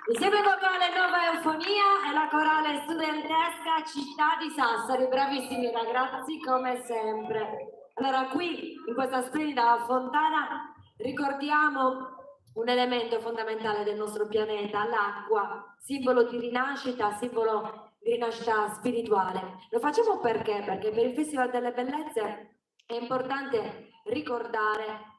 Insieme con me alle Nuova Eufonia e la corale studentesca Città di Sassari, bravissimi ragazzi come sempre. Allora qui in questa splendida fontana ricordiamo un elemento fondamentale del nostro pianeta, l'acqua, simbolo di rinascita, simbolo di rinascita spirituale. Lo facciamo perché? Perché per il Festival delle Bellezze è importante ricordare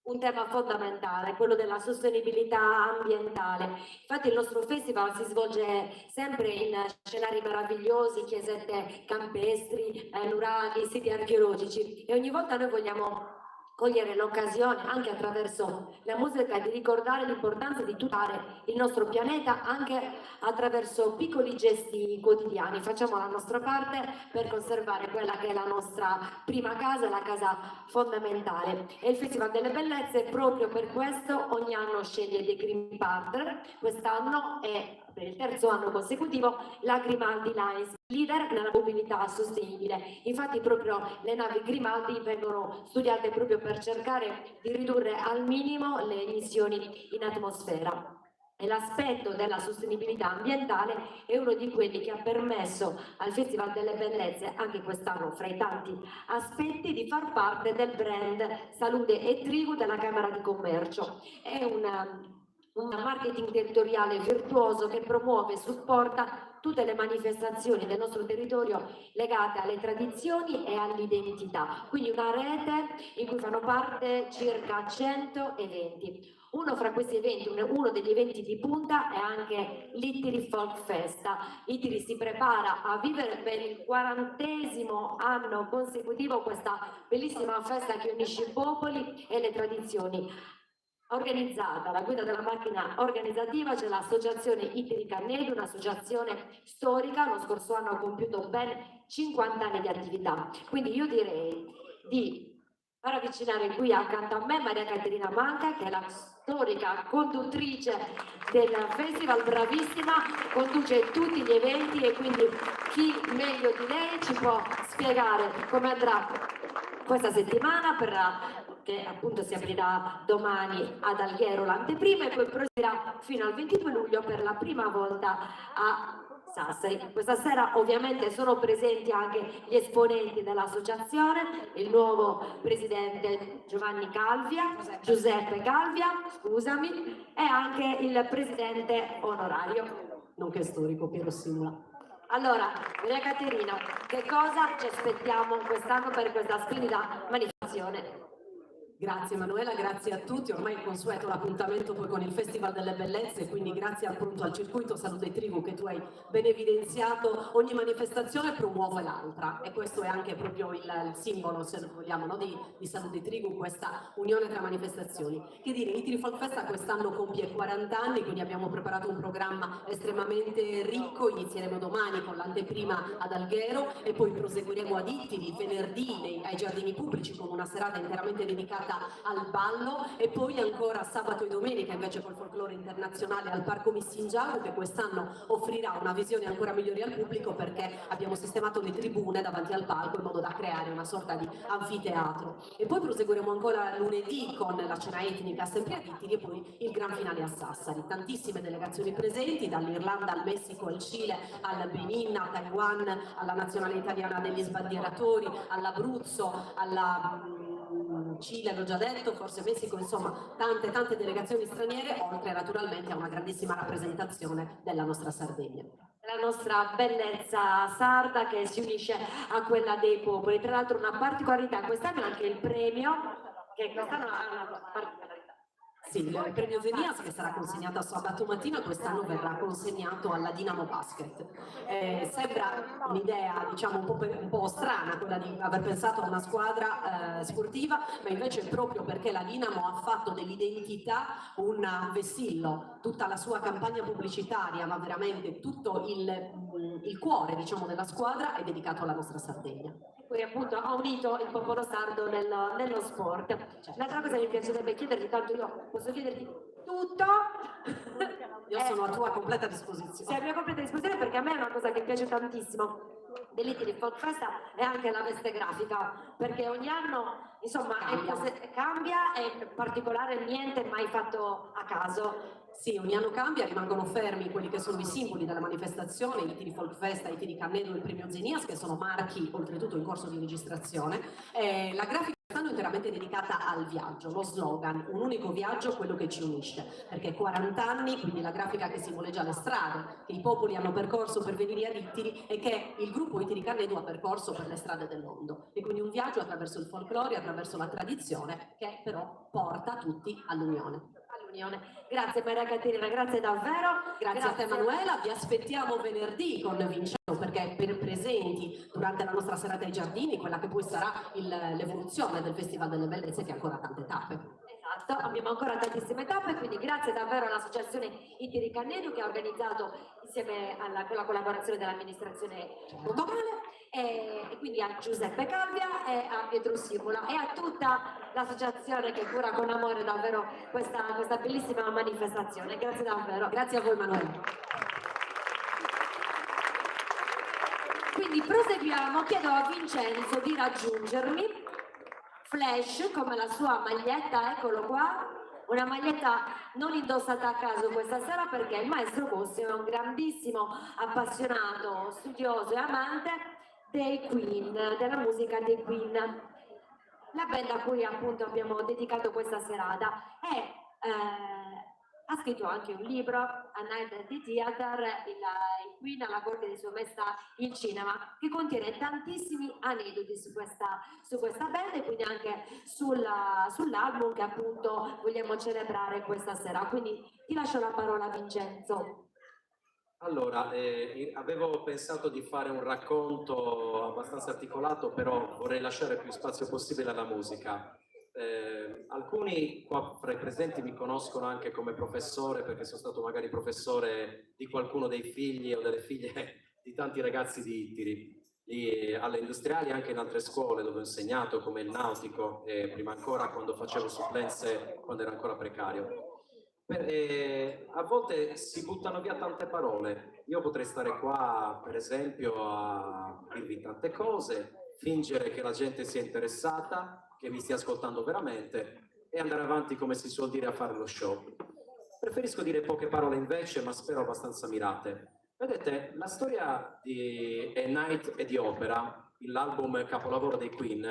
un tema fondamentale, quello della sostenibilità ambientale. Infatti il nostro festival si svolge sempre in scenari meravigliosi, chiesette campestri, nuraghi, siti archeologici, e ogni volta noi vogliamo cogliere l'occasione, anche attraverso la musica, di ricordare l'importanza di tutelare il nostro pianeta anche attraverso piccoli gesti quotidiani. Facciamo la nostra parte per conservare quella che è la nostra prima casa, la casa fondamentale. E il Festival delle Bellezze proprio per questo ogni anno sceglie dei Green Partner. Quest'anno è per il terzo anno consecutivo la Grimaldi Lines, leader nella mobilità sostenibile. Infatti proprio le navi Grimaldi vengono studiate proprio per cercare di ridurre al minimo le emissioni in atmosfera. E l'aspetto della sostenibilità ambientale è uno di quelli che ha permesso al Festival delle Bellezze, anche quest'anno fra i tanti aspetti, di far parte del brand Salute e Trigu della Camera di Commercio. È un marketing territoriale virtuoso che promuove e supporta tutte le manifestazioni del nostro territorio legate alle tradizioni e all'identità. Quindi una rete in cui fanno parte circa 100 eventi. Uno fra questi eventi, uno degli eventi di punta, è anche l'Ittiri Folk Festa. Ittiri si prepara a vivere per il 40° anno consecutivo questa bellissima festa che unisce i popoli e le tradizioni. Organizzata, alla guida della macchina organizzativa c'è l'associazione Ittiri Cannedo, un'associazione storica. Lo scorso anno ha compiuto ben 50 anni di attività. Quindi io direi di far avvicinare qui accanto a me Maria Caterina Manca, che è la storica conduttrice del festival, bravissima, conduce tutti gli eventi, e quindi chi meglio di lei ci può spiegare come andrà questa settimana, che appunto si aprirà domani ad Alghero l'anteprima e poi proseguirà fino al 22 luglio per la prima volta a Sassari. Questa sera ovviamente sono presenti anche gli esponenti dell'associazione, il nuovo presidente Giuseppe Calvia, scusami, e anche il presidente onorario, nonché storico, Piero Simula. Allora, Maria Caterina, che cosa ci aspettiamo quest'anno per questa splendida manifestazione? Grazie Emanuela, grazie a tutti. Ormai è consueto l'appuntamento poi con il Festival delle Bellezze, quindi grazie appunto al circuito Salute e Trigu che tu hai ben evidenziato. Ogni manifestazione promuove l'altra e questo è anche proprio il simbolo, se vogliamo, no? di Salute e Trigu, questa unione tra manifestazioni. Che dire, Ittiri Folk Festa quest'anno compie 40 anni, quindi abbiamo preparato un programma estremamente ricco. Inizieremo domani con l'anteprima ad Alghero e poi proseguiremo ad Ittiri venerdì ai giardini pubblici con una serata interamente dedicata al ballo, e poi ancora sabato e domenica invece col folklore internazionale al Parco Missingiago, che quest'anno offrirà una visione ancora migliore al pubblico perché abbiamo sistemato le tribune davanti al palco in modo da creare una sorta di anfiteatro. E poi proseguiremo ancora lunedì con la cena etnica sempre a Ittiri e poi il gran finale a Sassari. Tantissime delegazioni presenti, dall'Irlanda al Messico, al Cile, al Benin, a Taiwan, alla nazionale italiana degli sbandieratori, all'Abruzzo, alla Cile, l'ho già detto, forse Messico, insomma tante delegazioni straniere, oltre naturalmente a una grandissima rappresentazione della nostra Sardegna. La nostra bellezza sarda che si unisce a quella dei popoli. Tra l'altro una particolarità, quest'anno anche il premio, che quest'anno ha una particolarità. Sì, il premio Venias che sarà consegnato sabato mattina quest'anno verrà consegnato alla Dinamo Basket. Sembra un'idea diciamo un po' strana quella di aver pensato a una squadra sportiva, ma invece proprio perché la Dinamo ha fatto dell'identità un vessillo, tutta la sua campagna pubblicitaria, ma veramente tutto il cuore diciamo della squadra è dedicato alla nostra Sardegna. Poi appunto ha unito il popolo sardo nello sport. L'altra cosa che mi piacerebbe chiederti, tanto io posso chiederti tutto. Io sono a tua completa disposizione. Sei a mia completa disposizione perché a me è una cosa che piace tantissimo. dell'Italy Folk Festa è anche la veste grafica, perché ogni anno insomma cambia e in particolare niente è mai fatto a caso. Sì, ogni anno cambia, rimangono fermi quelli che sono i simboli della manifestazione, i Tiri Folk Festa, i Tiri Cannedo e il Premio Zenias, che sono marchi oltretutto in corso di registrazione. La grafica quest'anno è interamente dedicata al viaggio, lo slogan, un unico viaggio, quello che ci unisce, perché 40 anni, quindi la grafica che simboleggia le strade, che i popoli hanno percorso per venire a Ittiri e che il gruppo Ittiri Cannedo ha percorso per le strade del mondo. E quindi un viaggio attraverso il folklore, attraverso la tradizione, che però porta tutti all'unione. Grazie Maria Caterina, grazie davvero. Grazie a te Manuela, vi aspettiamo venerdì con Vincenzo perché per presenti durante la nostra serata ai giardini, quella che poi sarà l'evoluzione del Festival delle Bellezze che ha ancora tante tappe. Esatto, abbiamo ancora tantissime tappe, quindi grazie davvero all'associazione Ittiri Cannedo che ha organizzato insieme con la collaborazione dell'amministrazione comunale e quindi a Giuseppe Calvia e a Pietro Simula e a tutta l'associazione che cura con amore davvero questa bellissima manifestazione. Grazie davvero. Grazie a voi Manuela. Quindi proseguiamo, chiedo a Vincenzo di raggiungermi. Flash come la sua maglietta, eccolo qua, una maglietta non indossata a caso questa sera perché il maestro Bossi è un grandissimo appassionato, studioso e amante dei Queen, della musica dei Queen, la band a cui appunto abbiamo dedicato questa serata e ha scritto anche un libro, A Night at the Theatre, il Queen alla corte di Sua Maestà il cinema, che contiene tantissimi aneddoti su questa band e quindi anche sull'album che appunto vogliamo celebrare questa sera. Quindi ti lascio la parola Vincenzo. Allora, avevo pensato di fare un racconto abbastanza articolato, però vorrei lasciare più spazio possibile alla musica. Alcuni qua fra i presenti mi conoscono anche come professore perché sono stato magari professore di qualcuno dei figli o delle figlie di tanti ragazzi di Ittiri, alle industriali e anche in altre scuole dove ho insegnato come il nautico e prima ancora quando facevo supplenze quando ero ancora precario. A volte si buttano via tante parole. Io potrei stare qua per esempio a dirvi tante cose, fingere che la gente sia interessata, che mi stia ascoltando veramente e andare avanti come si suol dire a fare lo show. Preferisco dire poche parole invece, ma spero abbastanza mirate. Vedete, la storia di A Night e di Opera, l'album capolavoro dei Queen,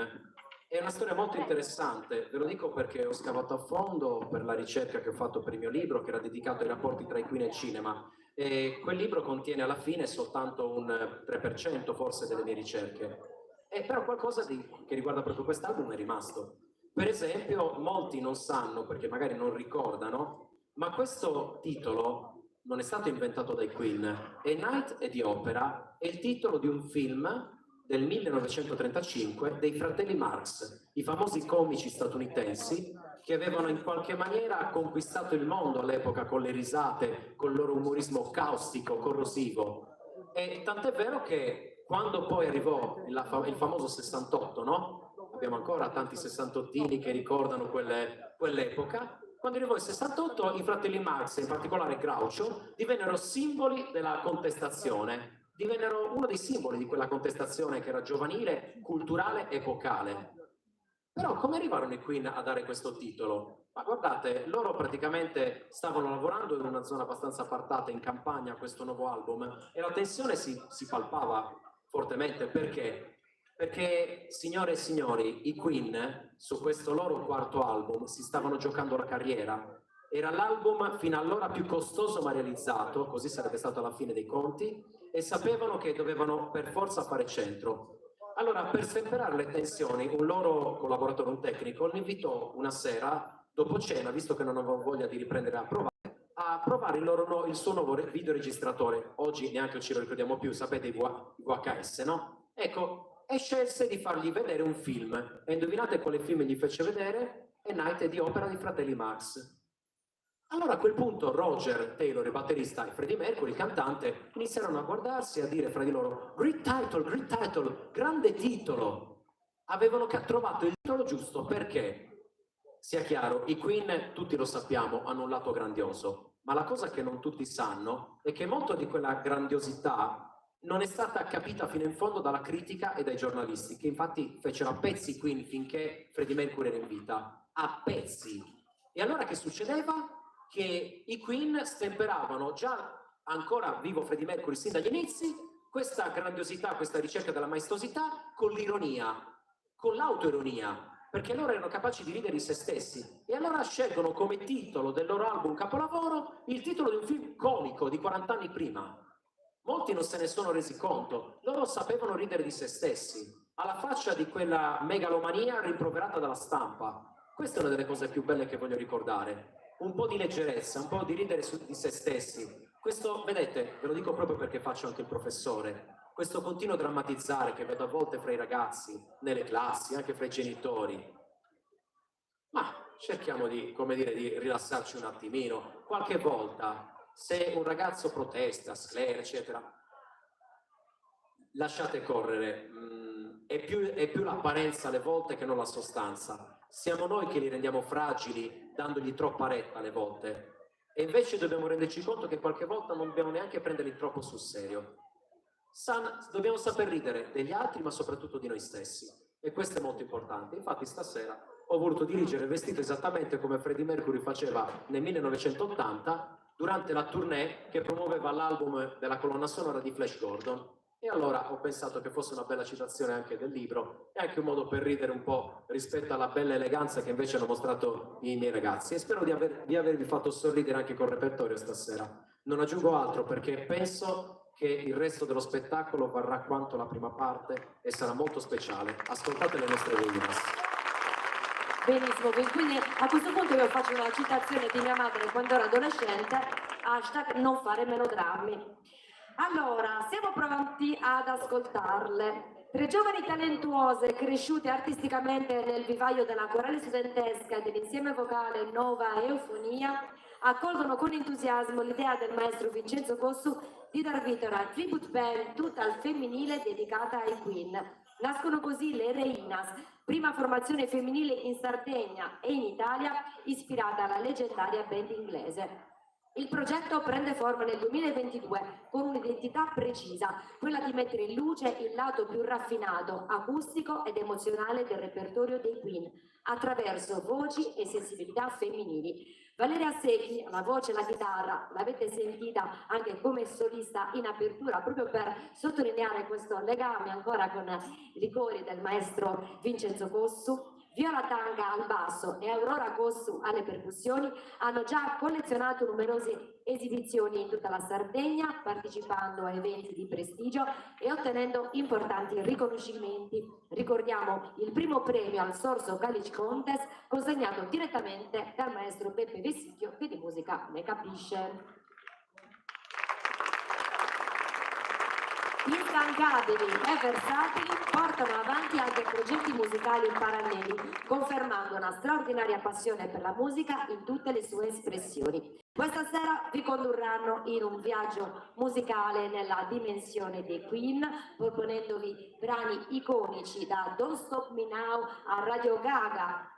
è una storia molto interessante. Ve lo dico perché ho scavato a fondo per la ricerca che ho fatto per il mio libro, che era dedicato ai rapporti tra i Queen e il cinema. E quel libro contiene alla fine soltanto un 3% forse delle mie ricerche. Però qualcosa che riguarda proprio quest'album è rimasto. Per esempio, molti non sanno, perché magari non ricordano, ma questo titolo non è stato inventato dai Queen. A Night e di Opera è il titolo di un film del 1935 dei fratelli Marx, i famosi comici statunitensi che avevano in qualche maniera conquistato il mondo all'epoca con le risate, con il loro umorismo caustico, corrosivo. E tant'è vero che quando poi arrivò il famoso 68, no? Abbiamo ancora tanti sessantottini che ricordano quell'epoca. Quando arrivò il 68, i fratelli Marx, in particolare Groucho, divennero simboli della contestazione. Divennero uno dei simboli di quella contestazione che era giovanile, culturale, epocale. Però come arrivarono i Queen a dare questo titolo? Ma guardate, loro praticamente stavano lavorando in una zona abbastanza appartata in campagna a questo nuovo album e la tensione si palpava fortemente. Perché? Perché, signore e signori, i Queen su questo loro quarto album si stavano giocando la carriera. Era l'album fino allora più costoso ma realizzato, così sarebbe stato alla fine dei conti, e sapevano che dovevano per forza fare centro. Allora, per stemperare le tensioni, un loro collaboratore, un tecnico, li invitò una sera, dopo cena, visto che non avevano voglia di riprendere a provare il suo nuovo videoregistratore. Oggi neanche ce lo ricordiamo più, sapete, i VHS, no? Ecco, e scelse di fargli vedere un film. E indovinate quale film gli fece vedere? A Night di Opera di fratelli Marx. Allora a quel punto Roger Taylor, il batterista, e Freddie Mercury, il cantante, iniziarono a guardarsi e a dire fra di loro great title, grande titolo. Avevano trovato il titolo giusto perché, sia chiaro, i Queen, tutti lo sappiamo, hanno un lato grandioso, ma la cosa che non tutti sanno è che molto di quella grandiosità non è stata capita fino in fondo dalla critica e dai giornalisti, che infatti fecero a pezzi i Queen finché Freddie Mercury era in vita, a pezzi. E allora che succedeva? Che i Queen stemperavano, già ancora vivo Freddie Mercury sin dagli inizi, questa grandiosità, questa ricerca della maestosità con l'ironia, con l'autoironia, perché loro erano capaci di ridere di se stessi. E allora scelgono come titolo del loro album capolavoro il titolo di un film comico di 40 anni prima. Molti non se ne sono resi conto, loro sapevano ridere di se stessi, alla faccia di quella megalomania rimproverata dalla stampa. Questa è una delle cose più belle che voglio ricordare, un po' di leggerezza, un po' di ridere di se stessi. Questo, vedete, ve lo dico proprio perché faccio anche il professore, questo continuo drammatizzare che vedo a volte fra i ragazzi, nelle classi, anche fra i genitori. Ma cerchiamo di, come dire, di rilassarci un attimino. Qualche volta, se un ragazzo protesta, sclera, eccetera, lasciate correre, è più l'apparenza alle volte che non la sostanza. Siamo noi che li rendiamo fragili, dandogli troppa retta alle volte. E invece dobbiamo renderci conto che qualche volta non dobbiamo neanche prenderli troppo sul serio. Dobbiamo saper ridere degli altri, ma soprattutto di noi stessi. E questo è molto importante. Infatti stasera ho voluto dirigere vestito esattamente come Freddie Mercury faceva nel 1980 durante la tournée che promuoveva l'album della colonna sonora di Flash Gordon. E allora ho pensato che fosse una bella citazione anche del libro e anche un modo per ridere un po' rispetto alla bella eleganza che invece hanno mostrato i miei ragazzi. E spero di avervi fatto sorridere anche col repertorio stasera. Non aggiungo altro perché penso che il resto dello spettacolo varrà quanto la prima parte e sarà molto speciale. Ascoltate le nostre Williams. Benissimo, quindi a questo punto io faccio una citazione di mia madre quando ero adolescente, hashtag non fare melodrammi. Allora, siamo pronti ad ascoltarle. Tre giovani talentuose cresciute artisticamente nel vivaio della corale studentesca e dell'insieme vocale Nova Eufonia accolgono con entusiasmo l'idea del maestro Vincenzo Cossu di dar vita a una tribute band tutta al femminile dedicata ai Queen. Nascono così le Reinas, prima formazione femminile in Sardegna e in Italia ispirata alla leggendaria band inglese. Il progetto prende forma nel 2022 con un'identità precisa, quella di mettere in luce il lato più raffinato, acustico ed emozionale del repertorio dei Queen, attraverso voci e sensibilità femminili. Valeria Secchi, la voce e la chitarra, l'avete sentita anche come solista in apertura, proprio per sottolineare questo legame ancora con i cori del maestro Vincenzo Cossu. Viola Tanga al basso e Aurora Cossu alle percussioni hanno già collezionato numerose esibizioni in tutta la Sardegna, partecipando a eventi di prestigio e ottenendo importanti riconoscimenti. Ricordiamo il primo premio al Sorso College Contest consegnato direttamente dal maestro Beppe Vessicchio, che di musica ne capisce. Instancabili e versatili portano avanti anche progetti musicali paralleli, confermando una straordinaria passione per la musica in tutte le sue espressioni. Questa sera vi condurranno in un viaggio musicale nella dimensione dei Queen, proponendovi brani iconici da Don't Stop Me Now a Radio Gaga,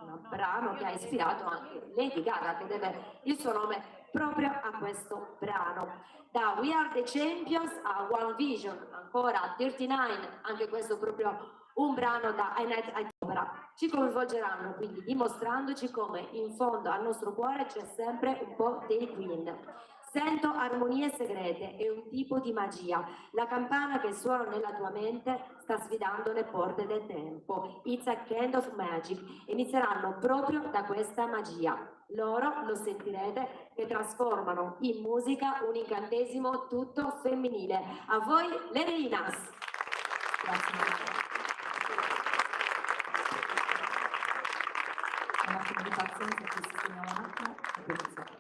un brano che ha ispirato anche Lady Gaga, che deve il suo nome proprio a questo brano. Da We Are the Champions a One Vision, ancora a 39, anche questo proprio un brano da I Night at Opera. Ci coinvolgeranno quindi dimostrandoci come in fondo al nostro cuore c'è sempre un po' dei Queen. Sento armonie segrete e un tipo di magia. La campana che suona nella tua mente sta sfidando le porte del tempo. It's a kind of magic. Inizieranno proprio da questa magia. Loro, lo sentirete, che trasformano in musica un incantesimo tutto femminile. A voi le Reinas! Grazie. Un attimo di pazienza che si segna la macchina e poi iniziamo.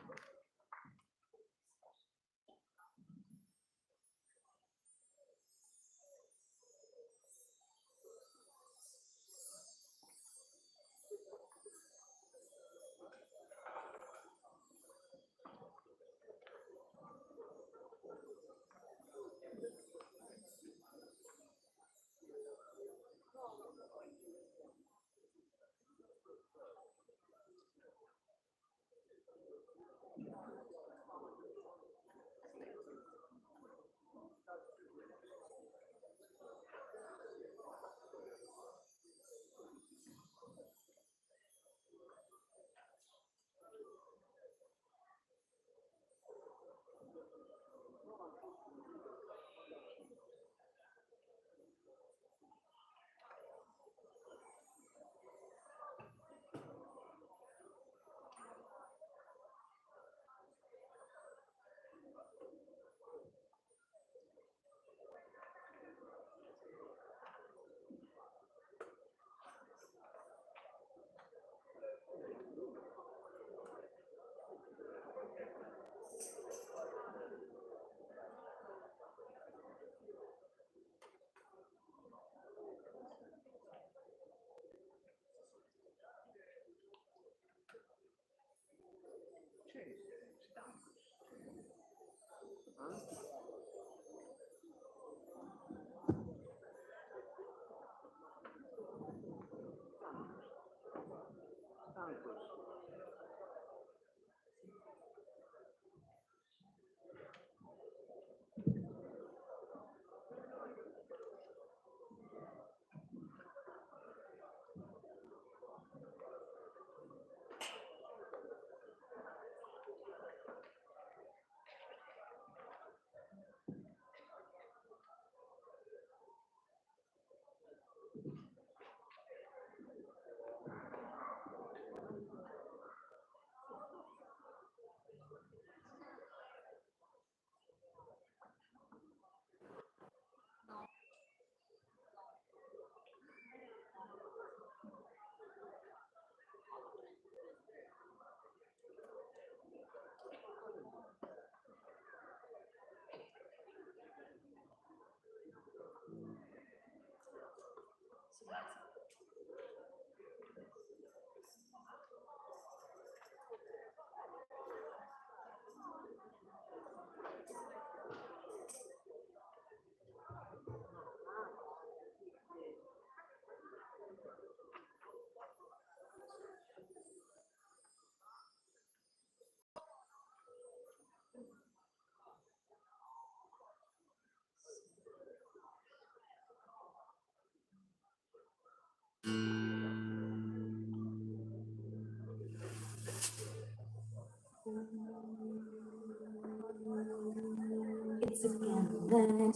It's a candy.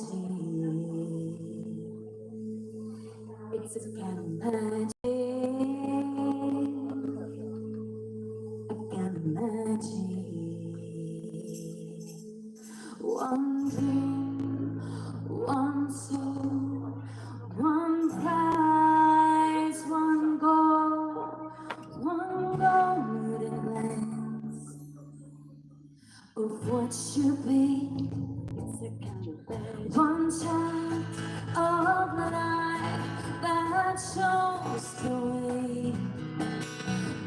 It's a candy. A candy. One dream, one soul, one prize, one goal, one golden glance of what should be. It's a canvas. One child of the night that shows the way.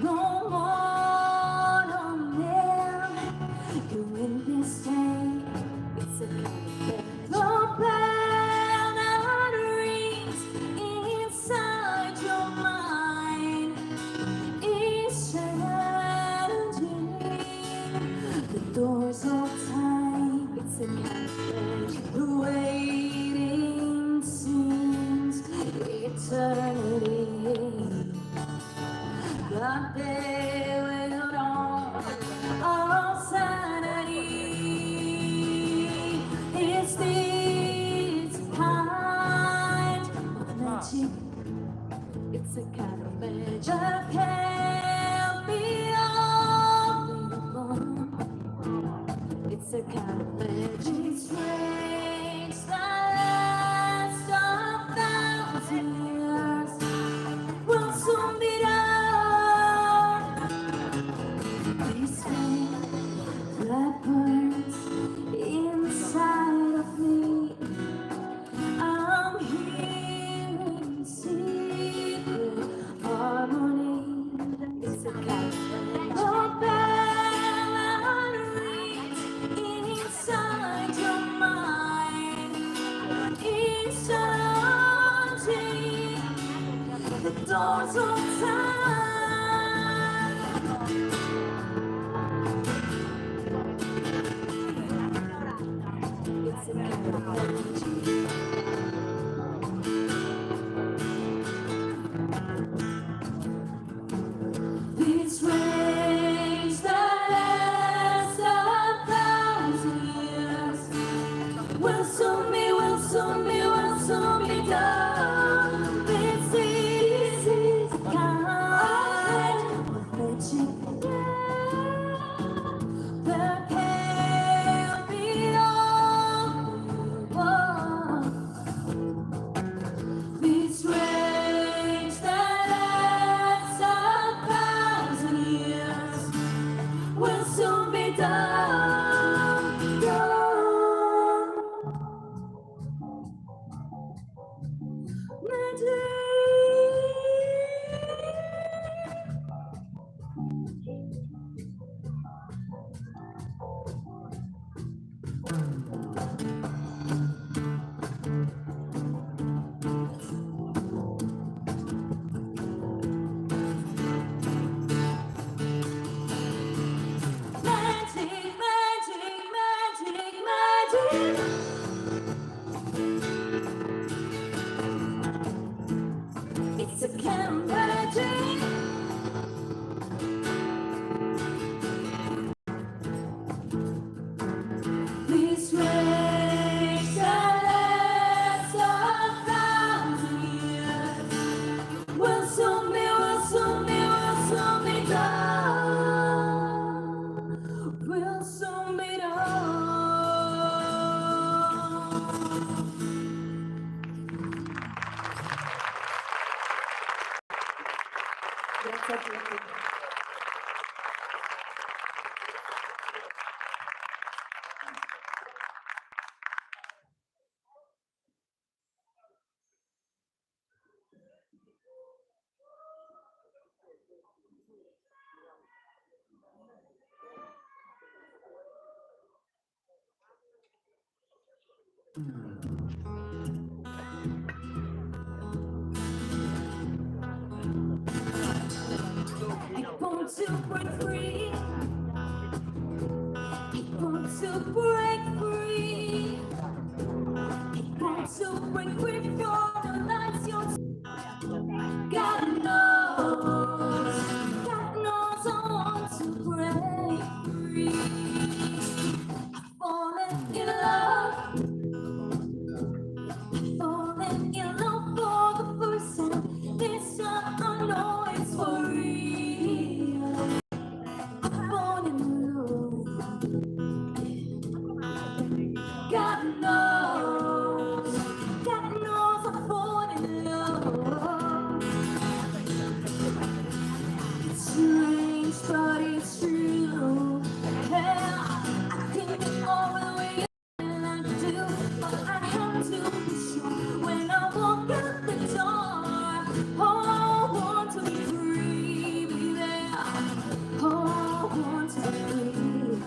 No more, no man, you in this day. It's a canvas. The bell that rings inside your mind is changing the doors of time. It's a canvas. The waiting seems eternity. But they will know all sanity. It's this kind of magic. It's a kind of magic that can't be overcome. It's a kind of magic. It's strange that lasts 1,000 years will soon be done. This flame that burns inside of me, I'm hearing secret harmony. It's a cafe. The bell that rings inside your mind is charging the doors of time. It's a cafe. These rains that last 1,000 years will soon be, will soon be, will soon be done. This is kind of magic that can't be overcome. These rains that last 1,000 years I want to break free. I want to break free. I want to break free from the lights you're God knows I want to break free. I've fallen in love, fallen in love for the first time. This time I know it's for real. I've fallen in love. God knows I've fallen in love. It's strange, but it's true. Yeah, I think it's all the way I do, but I have to be sure when I walk out the door. Oh, I want to be free, be there. Oh, I want to be free.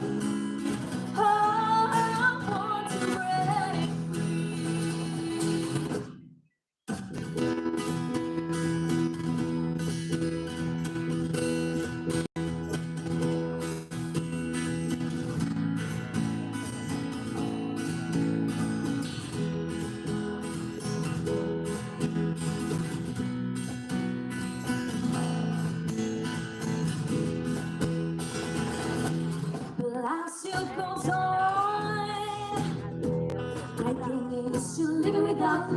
Oh, I want to break but I still goes on. I think it's to live without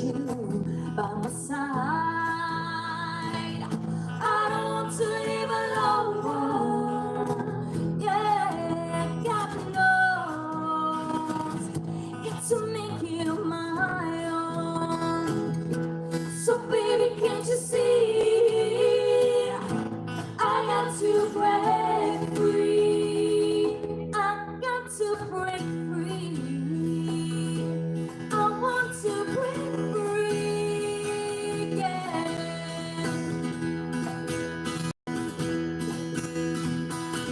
you by my side. I don't want to live alone. Yeah, God knows it's to make you my own. So baby, can't you see? I got to break free. I got to break free. I want to break free. Yeah. I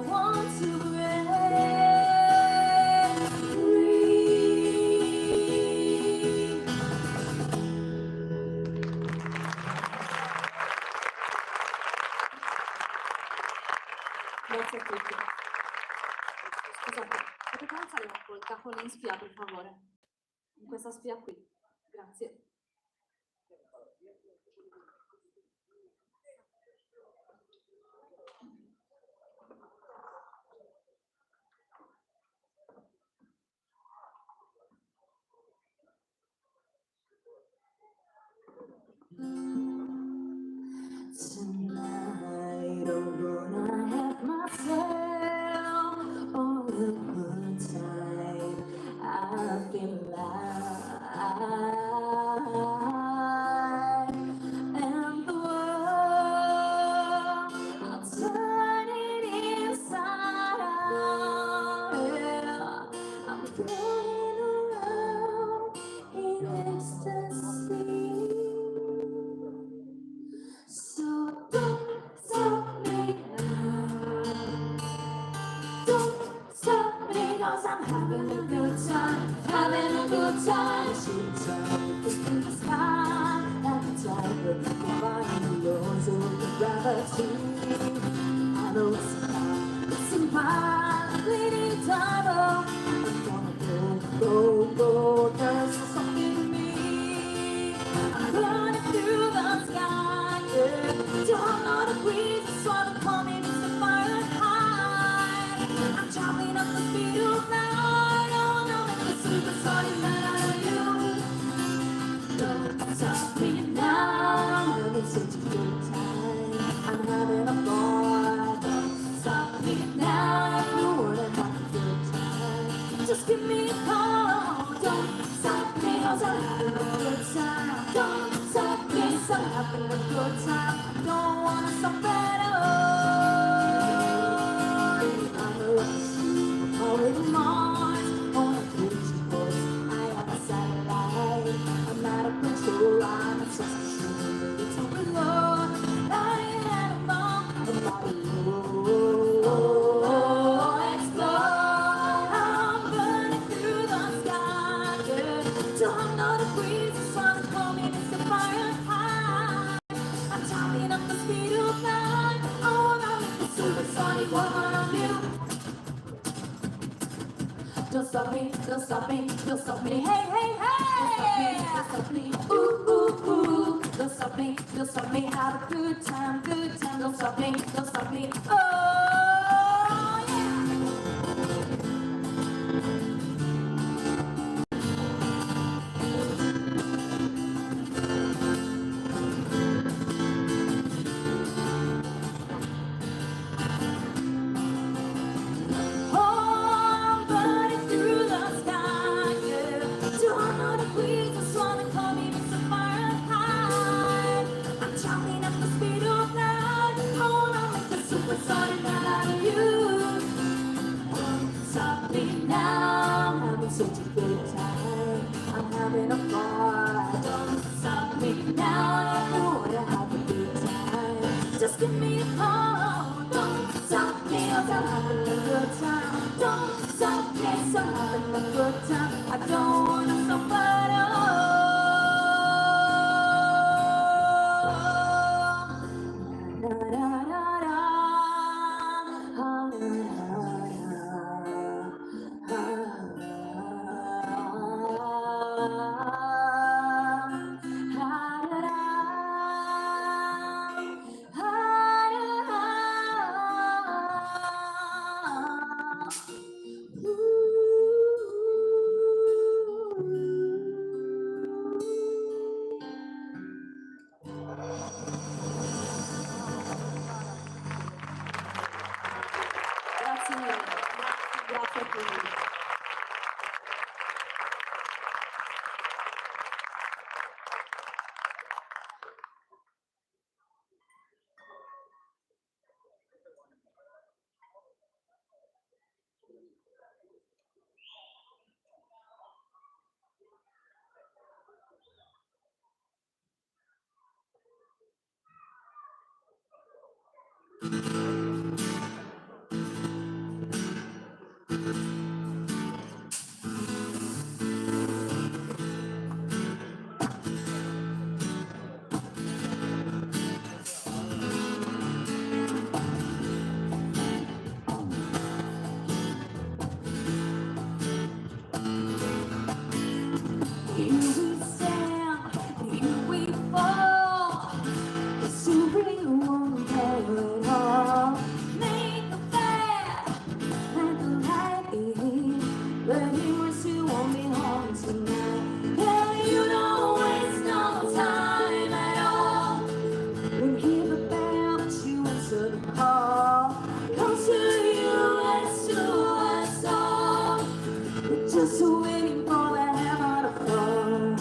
want to break free. Grazie a tutti. Scusate, potete alzare un po' il capo in spia, per favore? In questa spia qui. Grazie. Tonight I'm gonna have myself a good time. I feel alive, and the world I'm turning inside out. Yeah, I'm floating around in ecstasy. So don't stop me now. Don't stop me, 'cause I'm having a good time, having a good time. Shoots up in the sky, like a tiger, defying the laws of gravity. I know it's impossible, time. I'm gonna go, 'cause there's something in me. I'm running through the sky, yeah. Don't know the breeze, the swallow coming, it's the fire high. I'm chopping up the speed of light. Oh, no, make the superstar that out of you. Don't stop me now, I'm having such a good time. I'm having a ball. Don't stop me now, if you wanna have a good time. Just give me a call. having a good time. I don't wanna stop at all. I'm a rock, already Mars, on a cruise course. I am a satellite. I'm out of control. I'm a sensation. It's overload. I am a body. Explode. I'm burning through the sky. Yeah. Till I'm not a breeze. The sun call me Mr. Fahrenheit. I'm chopping up the speed of light. I wanna make the supersonic woman of you. Don't stop me, don't stop me, don't stop me. Hey, hey, hey! Don't stop me, don't stop me. Ooh, ooh, ooh. Don't stop me, don't stop me. Have a good time, good time. Don't stop me, don't stop me. Oh, yeah! Oh, I'm burning through the sky, yeah. 200 degrees, the sun call me Mr. Fahrenheit. I'm chopping at the speed of light. I wanna make the supersonic man out of you. Don't stop me now. I'm having such a good time. I'm having a ball. Don't stop me now. I wanna have a good time. Just give me a call. Don't stop me, 'cause I'm having a good time. Don't stop me, 'cause I'm having a good time. I don't wanna stop at all. Na, na, na, na. Ah, na, Grazie mille, grazie a tutti. Here we stand, here we fall. It's you really won't have it all. Make a fast, let the light in. But he wants you won't be home tonight. Yeah, you don't waste no time at all. When hear the bell, but you answer the call. Comes to you and to us all. We're just waiting for the hammer to fall.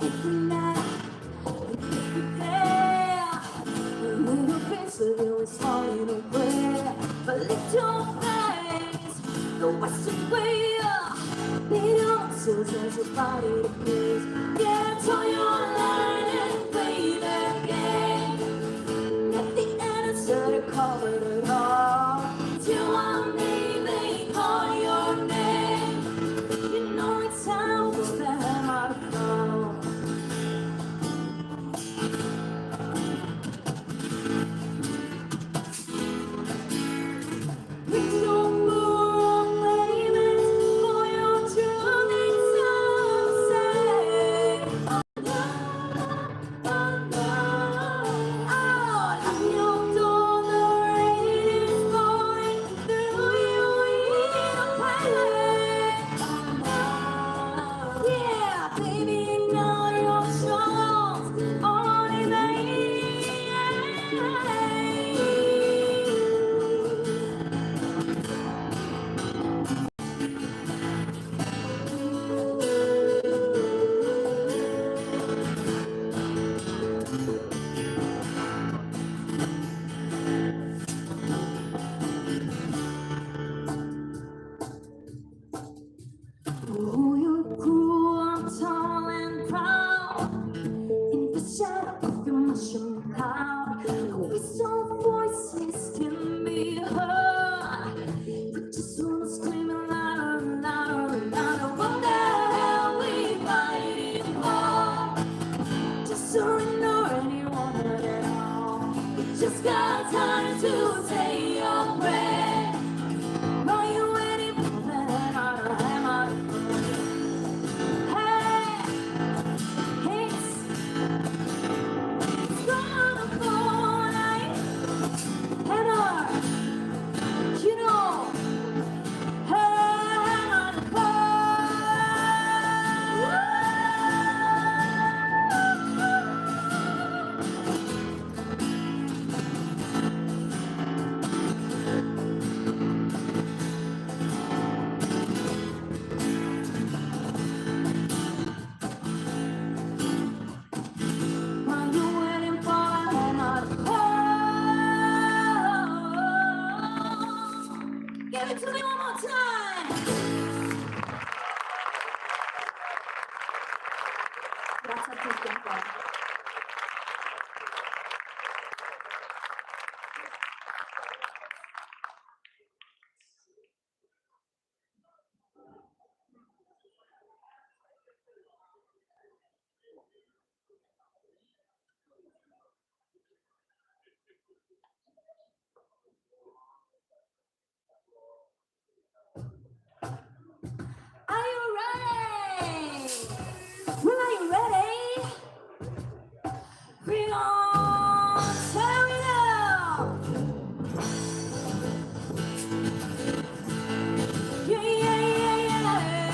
Every night, every day, a little piece of you is falling away. But little things, the Western way, they don't suit as your body to please. Get on your line and play the game. At the answer to cover it all. Till one day they call your name. You know it's time for them out of fall. Please don't move, ladies, for your true needs to say. Grazie a tutti ancora. Are you ready? Well, are you ready? Bring on, tear it up. Yeah, yeah, yeah, yeah.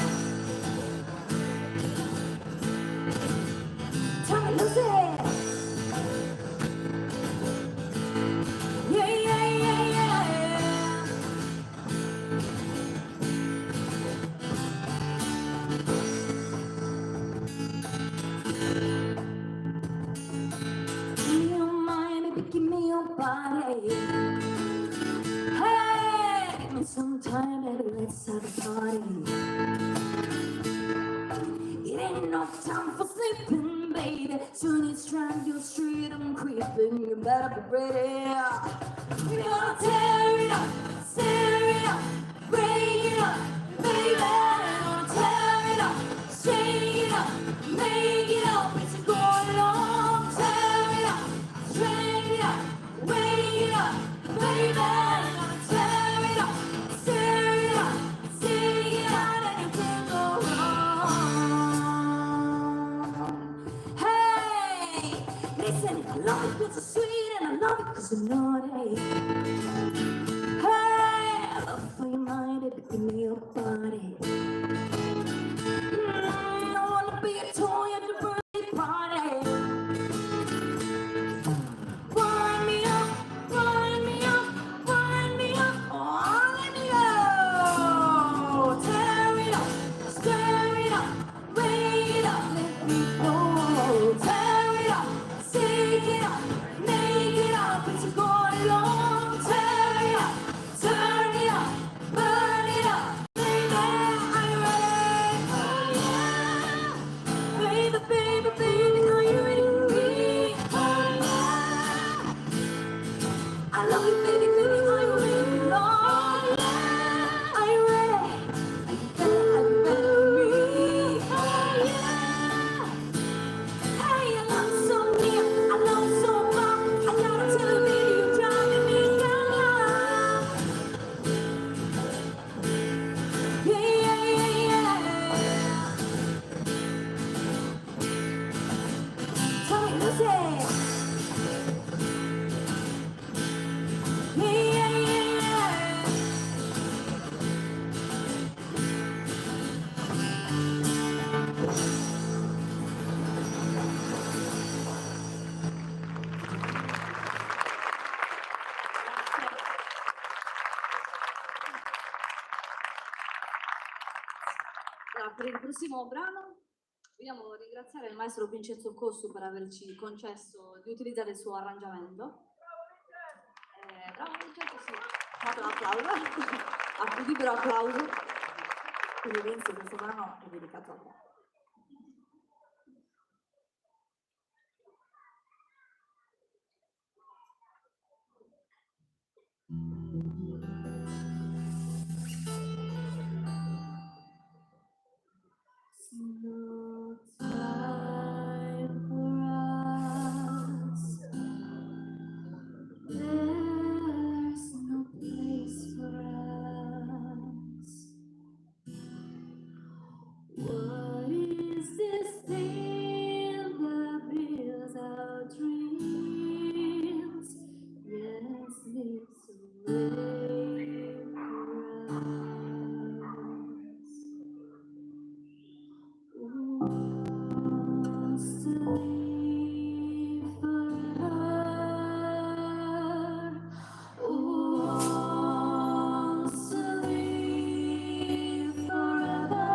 Tell me, Lucy. Yeah, yeah, yeah, yeah. Give me your mind, baby, give me your body. Hey, give me some time, baby, let's have a party. It ain't enough time for sleeping, baby. Soon it's trying to street, I'm creeping. You better be ready. We're gonna tear it up, tear it up, break it up, baby. We're gonna tear it up, shake it up, make it up. It's going on. Tear it up, shake it up, wake it up, baby. We're gonna tear it up, tear it up, shake it up, and you can't go wrong. Hey, listen, I love it 'cause it's sweet, and I love it 'cause you're naughty. Hey, I love it for your mind, baby, give me your body. I wanna be a toy at the birthday party. Wind me up, wind me up, wind me up. Oh, let me go. Tear it up, stir it up, wake it up, let me go. Tear it up, shake it up, make it up. It's going long. Tear it up, turn it up, burn it up. Baby, are you ready? Oh, yeah. Baby, baby, baby, are you ready for me? Oh, yeah. I love you, baby, baby, are you ready? Oh, yeah. Are you ready? Are you ready for me? Oh, yeah. Hey, I love you so near, I love you so far. I gotta tell you, baby, you're driving me wild. Yeah, yeah, yeah, yeah. Tell me, Lucy. Yeah, yeah, yeah. Allora, per il prossimo brano vogliamo ringraziare il maestro Vincenzo Cossu per averci concesso di utilizzare il suo arrangiamento. Bravo Vincenzo, sì. Fate un applauso, a libero applauso. Quindi Vincenzo, questo brano è dedicato a te. No time for us. There's no place for us. What is this thing that builds our dreams? Yes, it's a way for us. Wants to leave forever. Wants to leave forever.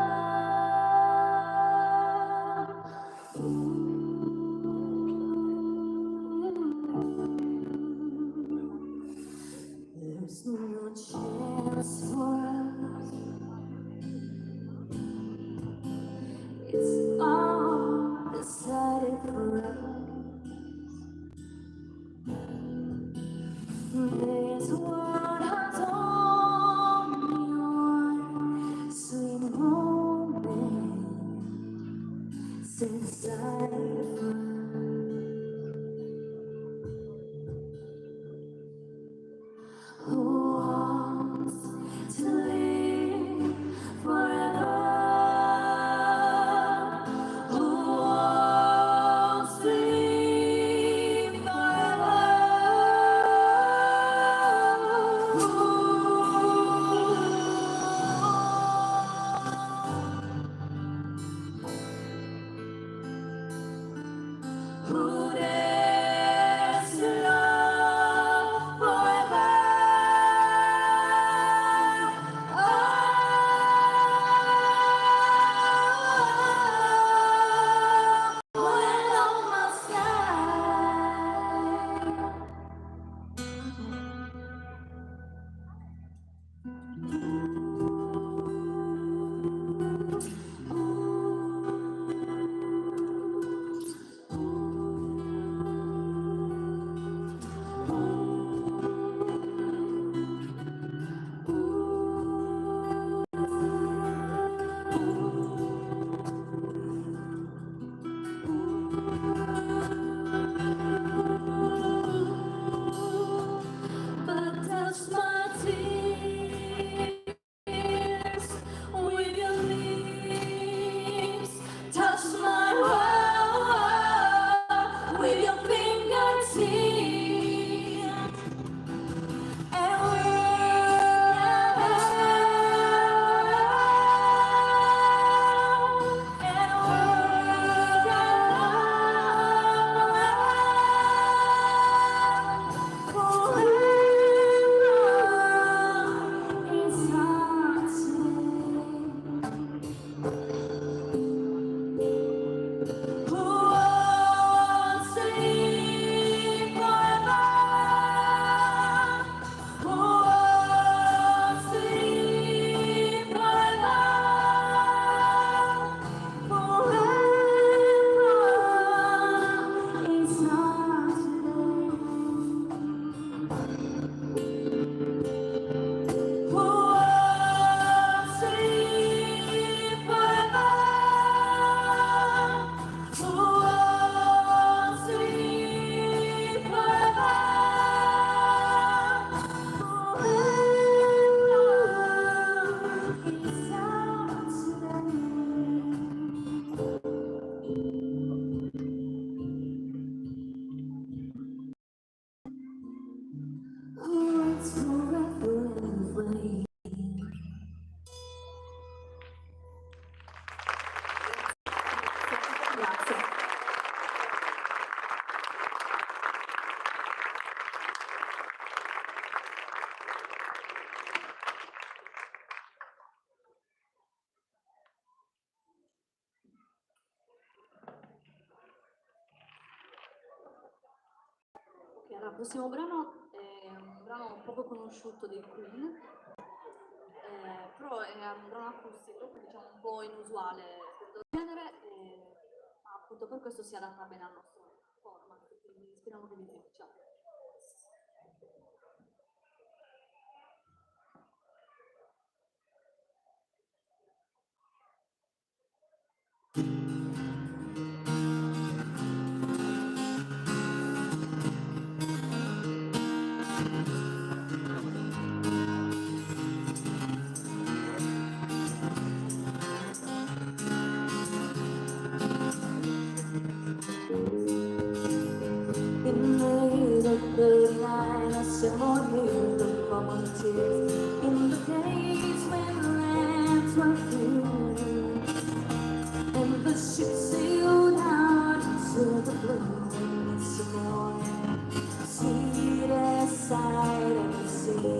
Who dares to love forever? Oh, when love must die. But touch my tears with your lips, touch my heart with your fingertips, and Grazie. Ok, allora, il prossimo brano è un brano poco conosciuto dei Queen, però è un brano acustico, quindi diciamo un po' inusuale per il genere, ma appunto per questo si adatta bene al nostro format, quindi speriamo che vi piaccia. In May of 39, I saw you the volunteers in the days when the lands were free, and the ship sailed out into the blue this morning, sweetest sight of the sea.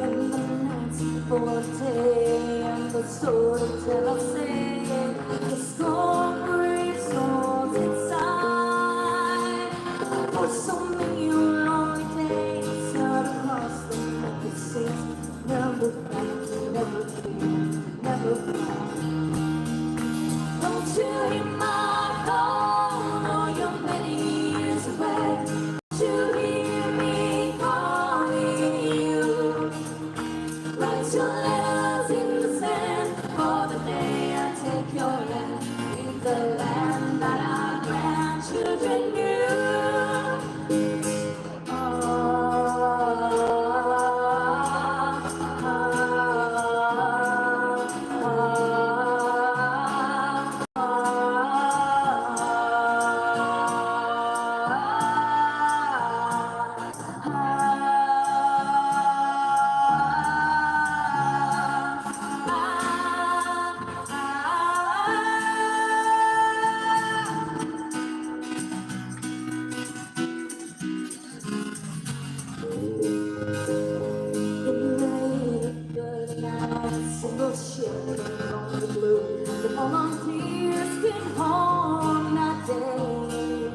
And the 19th day, and the storyteller said, the storm raised storms inside. For so many lonely days out across the United States, never back, never fear, never cry. Don't you hear my call? No, you're many years away. Don't you hear me calling you? Write your letters in the sand for the day I take your hand in the land that our grandchildren knew. single shade on the blue. The volunteers came home that day,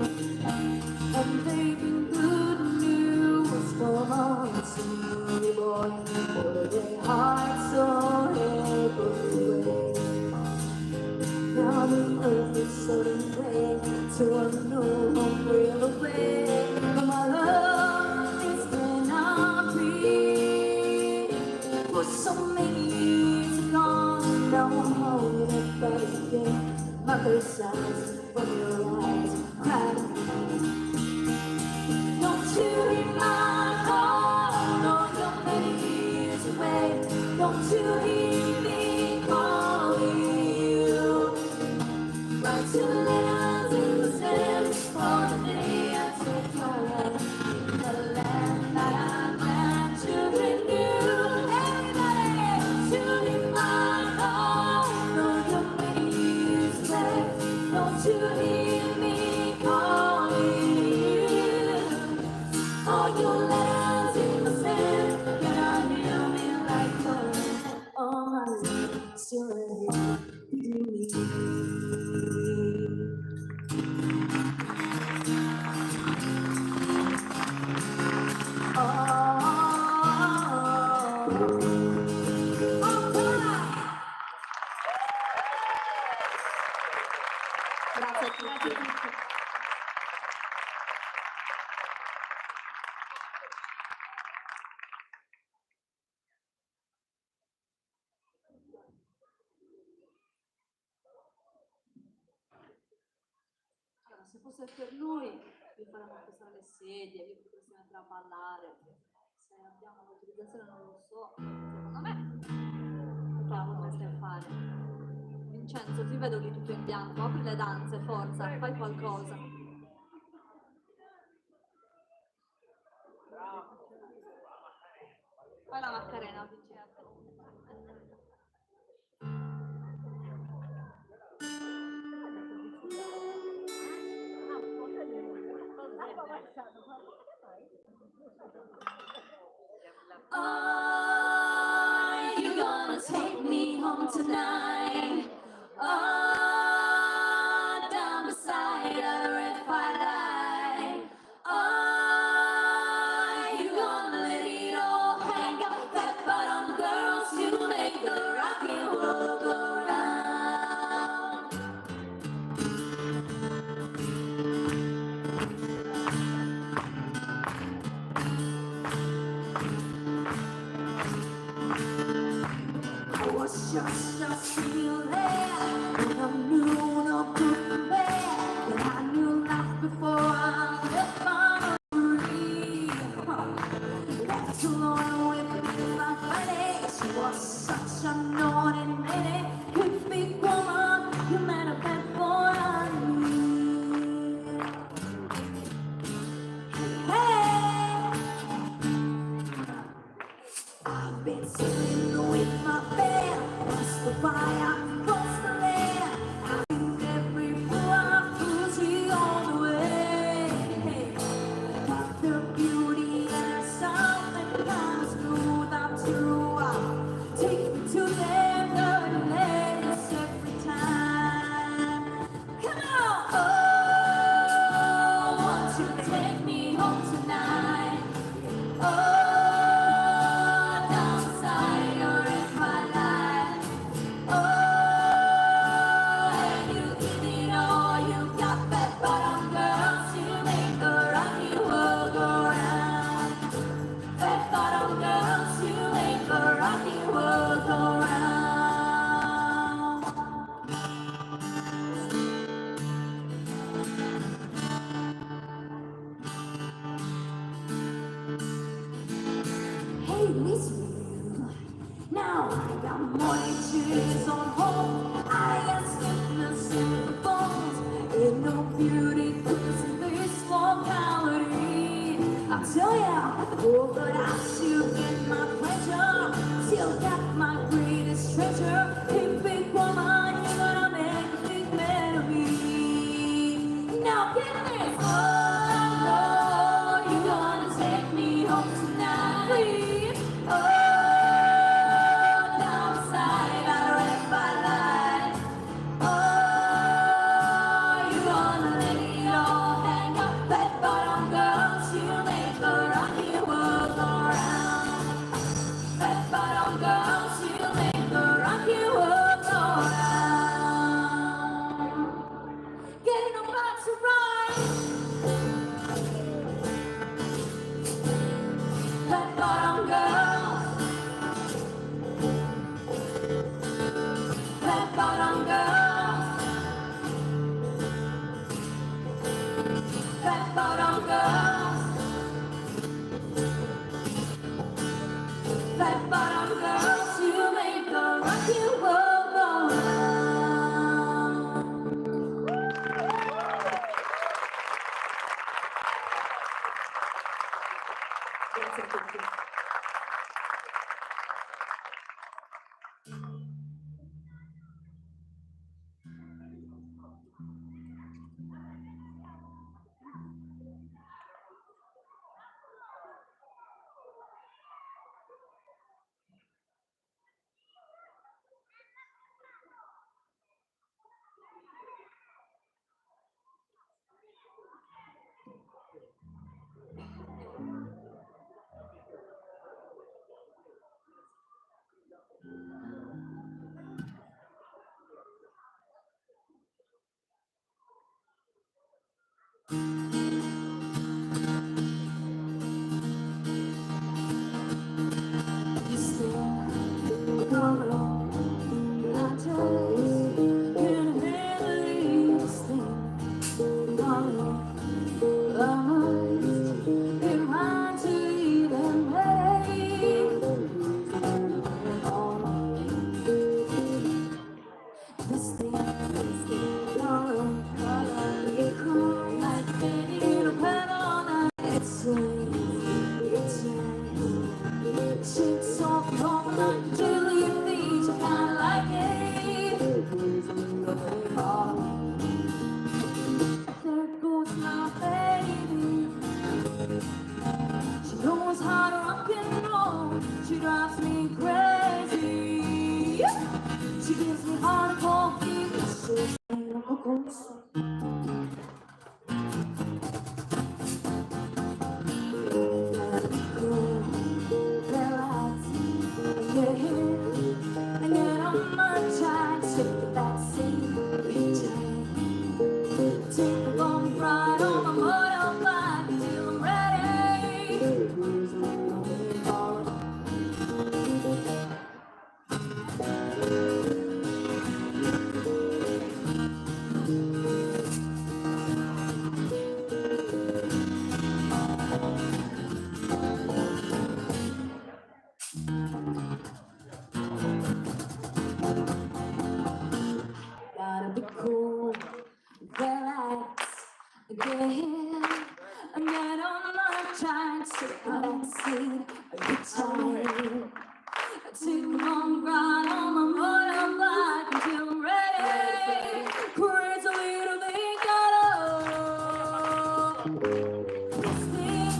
and they bring good news from a silly boy, for their hearts so heavily weighted. Now the earth is sudden way to a new home real away. But my love is cannot be. For so many years gone, now I'm holding it back again. Mother's eyes, from your eyes, cried. Don't you hear my call? No, you're many years away. Don't you hear me calling you? Write your letters in the sand for the day I took your hand. The land that I'm glad to renew. Everybody, tune in my call. No, you're many years away. Don't you hear me calling you? All your letters in the sand, you're not hear me like her. All my love, still here, you me. Grazie a tutti. Allora, se fosse per noi, vi faremmo appostare le sedie, vi potreste mettere a ballare. Se abbiamo l'autorizzazione non lo so, secondo me la potreste fare. Vincenzo, ti vedo lì tutto in bianco, apri le danze, forza, fai qualcosa. Fai la Macarena, Vincenzo. Are you gonna take me home tonight? Oh, down beside a red firelight. Are you gonna let it all hang out? That bottom girls who make the rockin' world go round. I was just a feeling when I knew no good bad, but I knew life before I left my dream. Left alone with my buddy, she was such a naughty lady. Good big woman, you met a bad boy I need. Hey, I've been sitting with my band, across the fire, across the land. I've been every fool I put you on the way. But the beauty and something kind of smooth out too. Take me to them dirty ladies every time. Come on! Oh, won't you take me home tonight? Oh, down beside your red firelight. Oh, and you give it all you got, that bottom girls you make the rocky world go round. That bottom girls you make the rocky world go round. Hey, listen. Now I got morning chills on hold. I got stiffness in the bones. Ain't no beauty queens in this locality. I tell ya, oh, but I still get my pleasure. Still got my greatest treasure. Hey, big woman, you're gonna make a big man of me. Now get this. Oh, you're gonna take me home tonight. Please. Oh, down beside Flat bottom girls. Flat bottom girls. Flat bottom girls, you make the rocking world go round. Grazie a tutti. There goes my baby. She knows how to rock and roll. She drives me crazy. She gives me hardcore feels. She's like a ghost. Relax, get here, and get on my track. Take the backseat, take a long ride on my motorbike until I'm ready. Gotta be cool, relax, get here, and get on my track. Take my backseat, get tired. Take a long ride on my motorbike until I'm ready. Crazy little thing, this thing,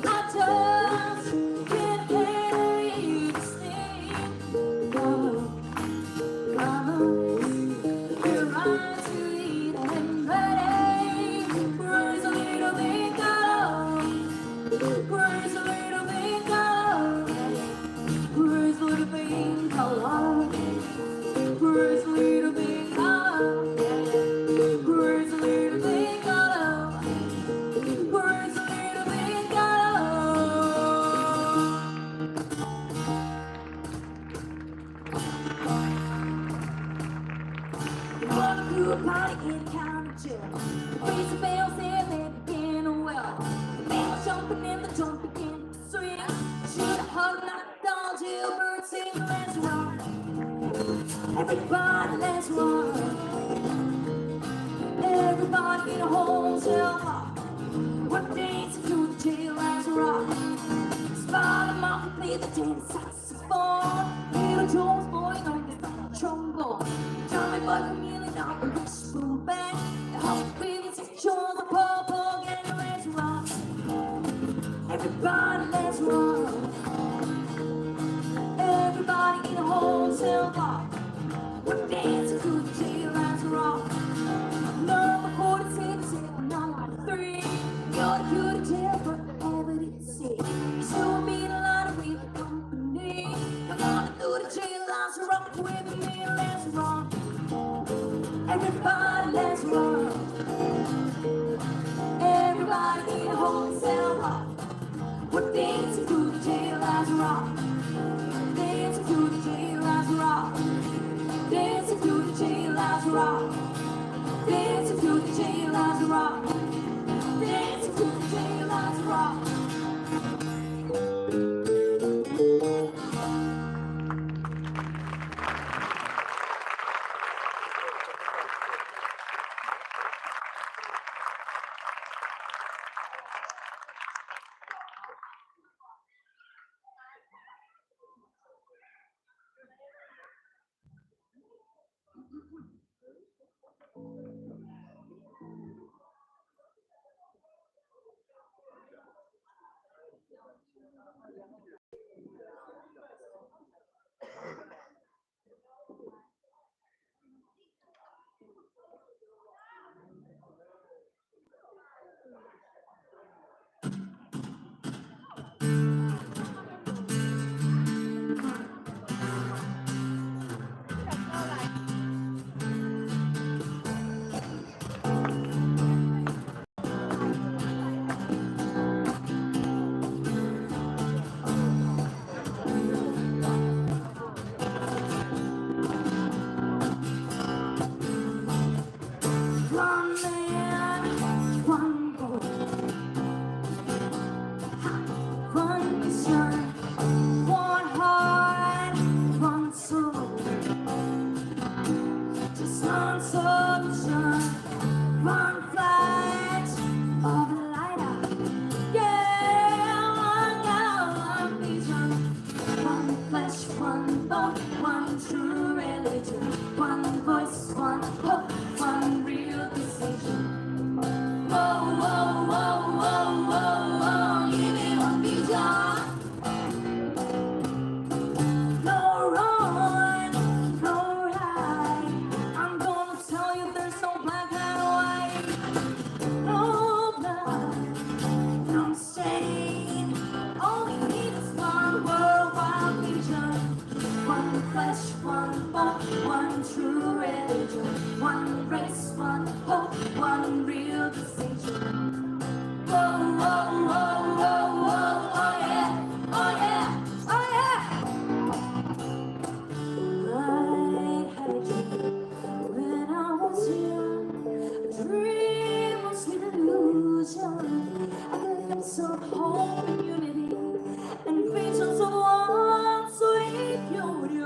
I just can't carry this thing. Mama, you're right to eat and ready. Crazy little thing, crazy little thing, crazy little thing, crazy little thing, crazy little thing, crazy little thing. Walk through a party in county jail. Raise the bells and they begin well. The man was jumping and the drum began to swing. Should have hugged knocked on jailbird sing. Let's rock. Everybody, let's rock. Everybody in a hotel rock. We're dancing through the jail, let's rock. Spot them off and play the dance saxophone. Little Joe's boy on the trombone. Johnny Boy from Yelling out the wishbone band. The hot babies and Joe's a purple gang. Let's rock. Everybody, let's rock. Everybody in a hotel rock. We're dancing through the jail, let's rock. Number 46, number 3. You're the cutie jail, but evidence see. So me a lot of real company. Come on through the jail, let's rock with me, let's rock. Everybody, let's rock. Everybody in a hotel rock. We're dancing through the jail, let's rock. Dancing through the jail, let's rock. flesh, one bone, one true religion, one voice, one hope, one real decision. Whoa, whoa, whoa, whoa, whoa, whoa, give me one vision. No wrong, no right. I'm gonna tell you there's no black and white, no blood, no stain. All we need is one worldwide vision. One flesh, one bone, one true religion, one race, one hope, one real decision. Whoa, whoa, whoa, whoa, whoa, oh yeah, oh yeah, oh yeah. I had a dream when I was young. A dream was sweet illusion, a glimpse of hope and unity, and visions of one sweet union.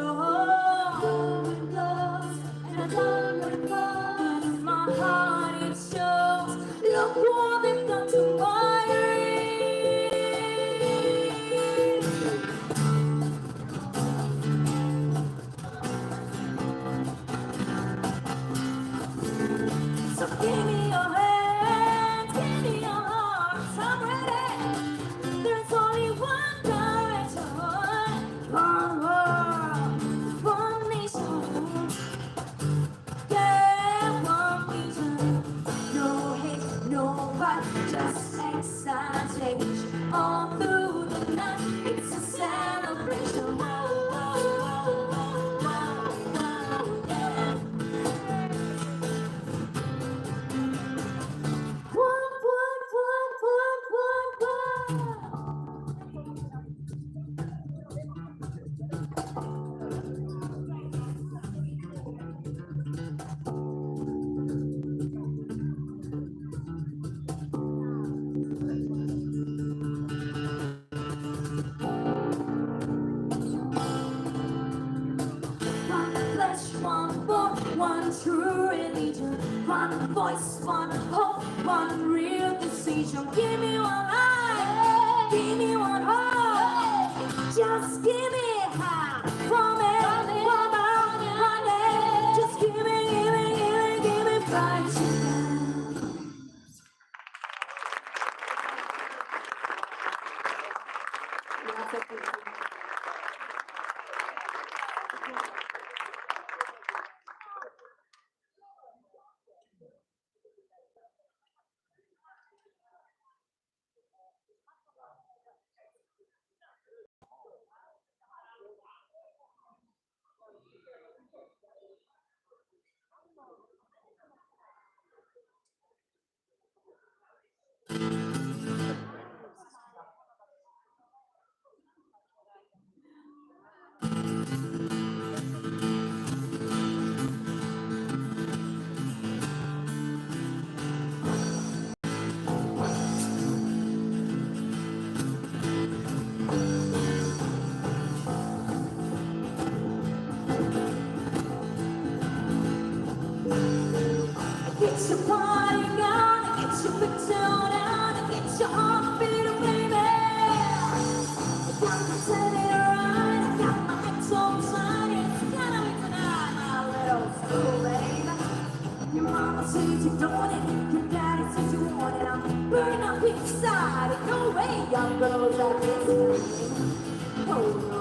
Lost and a diamond blood in my heart it shows. Look what they've done to my dream. So give me your hand, give me your heart, I'm ready. There's only one direction, one world, one nation. Yeah, one vision. No hate, no fight, just excitation. All through the night, it's a celebration. Whoa, whoa, whoa, whoa, whoa, whoa, yeah. One flesh, one bone, one true religion, one voice, one hope, one real decision. Give me one life, give me one hope, just give me half from it, one day. Just give me fried chicken. Grazie a tutti. Get your party on, get your foot down, and get your heart beating, baby. I got my telly right, I got my hips on tight. It's gonna be tonight, my little school baby. Your mama says you don't it, your daddy says you want it. I'm burning up inside, and no way, young girls like this. Oh no.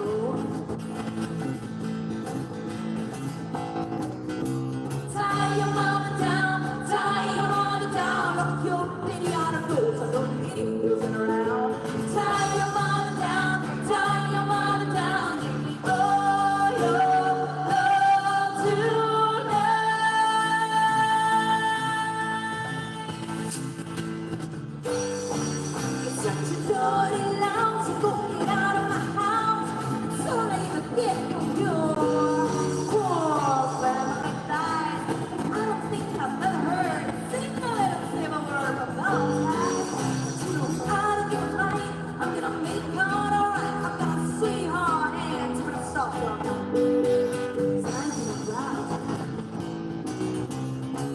Tie your mama down, tie your mama down. Lock your pity on her clothes, I don't need you losing around. Tie your mama down, tie your mama down. Give me all your love tonight. It's such a dirty lounge, so go get out of my house. So late to get from you. Walls where my thighs. I don't think I've ever heard a single little single word about that. You know how to get right. I'm gonna make it alright. I've got a sweetheart and it's pretty soft on you.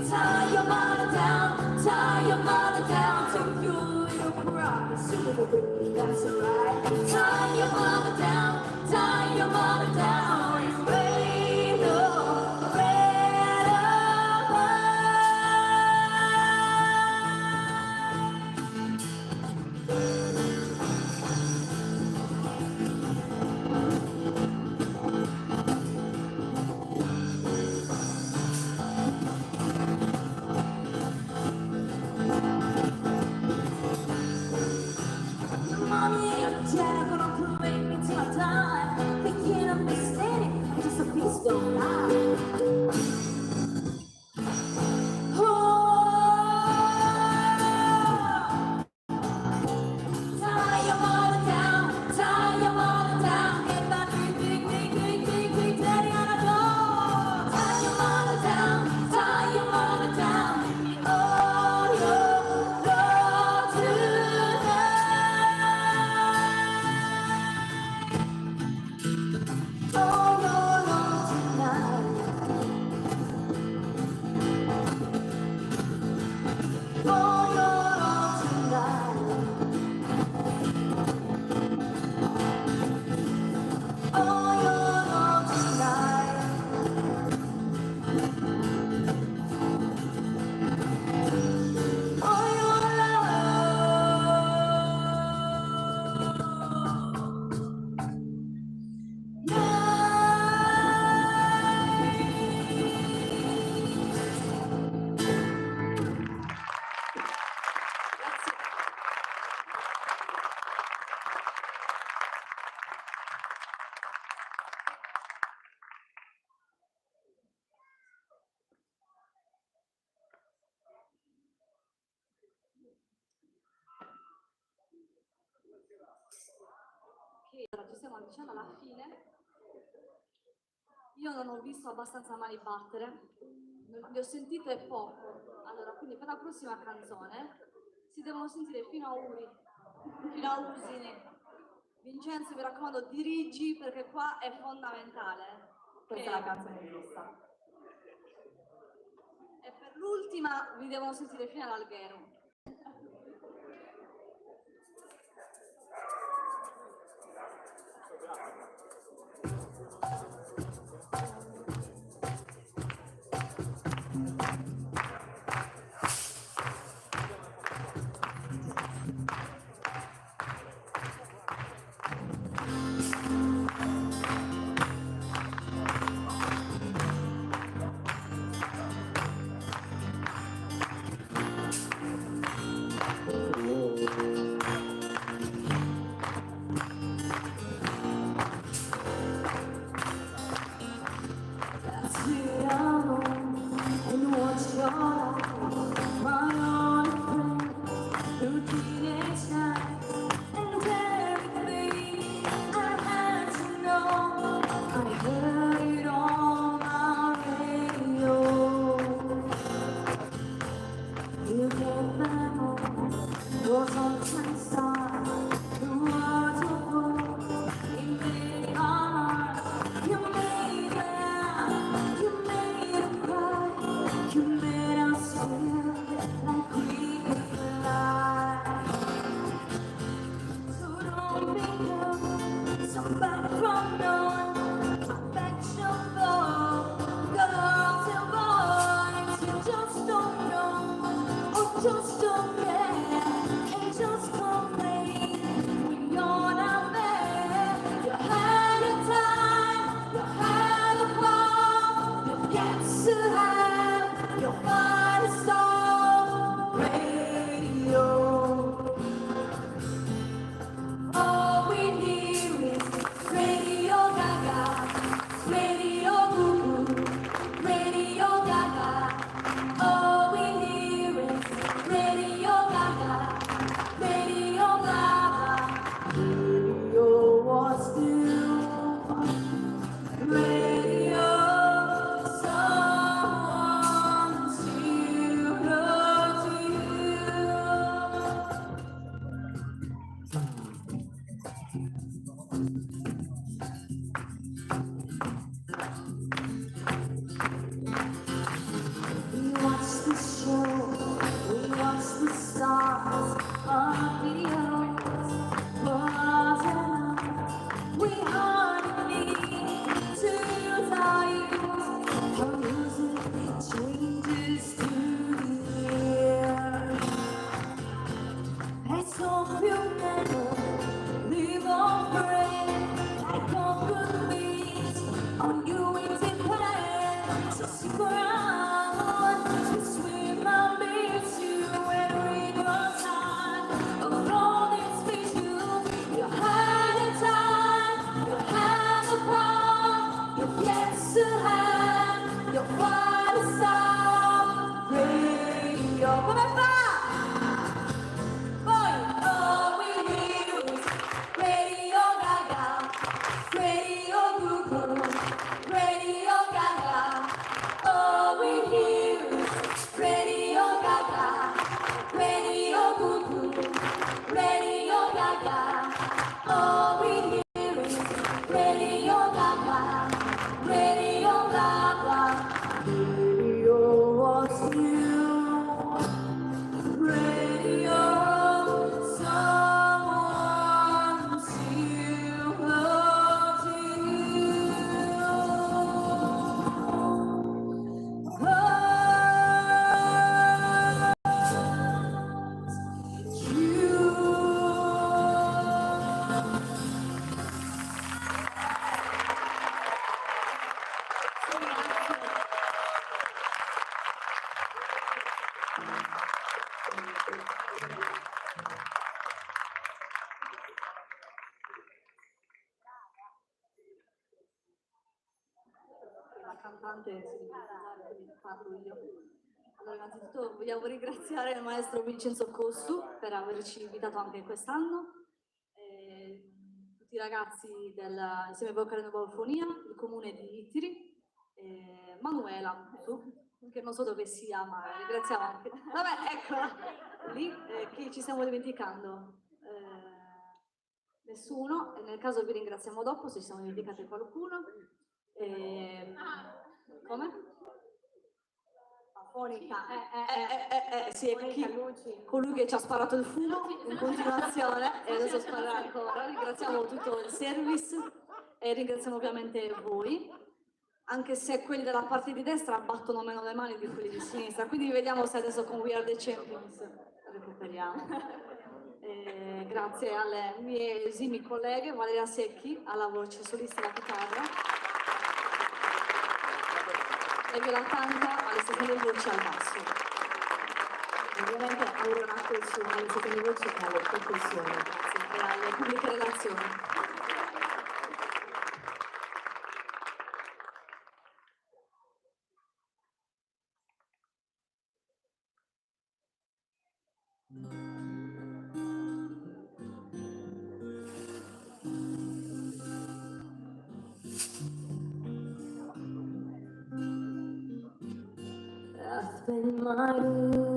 Tie your mother down, tie your mother down. Take your little cry, that's alright. Tie your mother down, tie your mother down, rain the red away. Mommy and dad gonna put me to my time. They can't understand it, just a piece don't lie. Oh, tie your mother down, tie your mother down. Get my big daddy on the door. Tie your mother down, tie your mother down. Oh, your love tonight. Oh, your love tonight. Oh, your love tonight. Oh, your love tonight. Oh, your Ok, allora ci stiamo avvicinando alla fine. Io non ho visto abbastanza mani battere, le ho sentite poco. Allora, quindi per la prossima canzone si devono sentire fino a Uri, fino a Usini. Vincenzo, mi raccomando, dirigi perché qua è fondamentale. Questa è la canzone giusta. E per l'ultima vi devono sentire fino all'Alghero. cantante si deve alzare, quindi parlo io. Allora, innanzitutto vogliamo ringraziare il maestro Vincenzo Costu per averci invitato anche quest'anno, tutti i ragazzi insieme a Vocale Nuova Eufonia, il comune di Ittiri, Manuela, che non so dove sia, ma ringraziamo anche. Vabbè, eccola, lì, chi ci stiamo dimenticando? Nessuno, e nel caso vi ringraziamo dopo se ci siamo dimenticati qualcuno. Come? Fonica, sì, è colui che ci ha sparato il fumo in continuazione e adesso sparerà ancora. Ringraziamo tutto il service e ringraziamo ovviamente voi, anche se quelli della parte di destra battono meno le mani di quelli di sinistra, quindi vediamo se adesso con We Are The Champions recuperiamo. Grazie alle mie esimi colleghe, Valeria Secchi alla voce solista e alla chitarra, e Viola Tanca alle seconde voci al basso. Ovviamente Aurora alle seconde voci e alle percussioni, grazie, e alle pubbliche relazioni. I've spent my room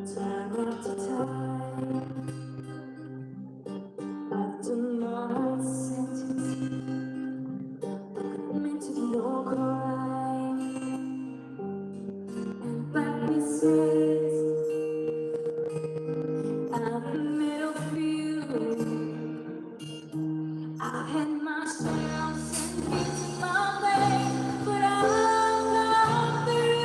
time after time. I've done my sentence, committed no crime, and by mistakes I've made a few. I had my shouts and beats in my leg, but I'm not through.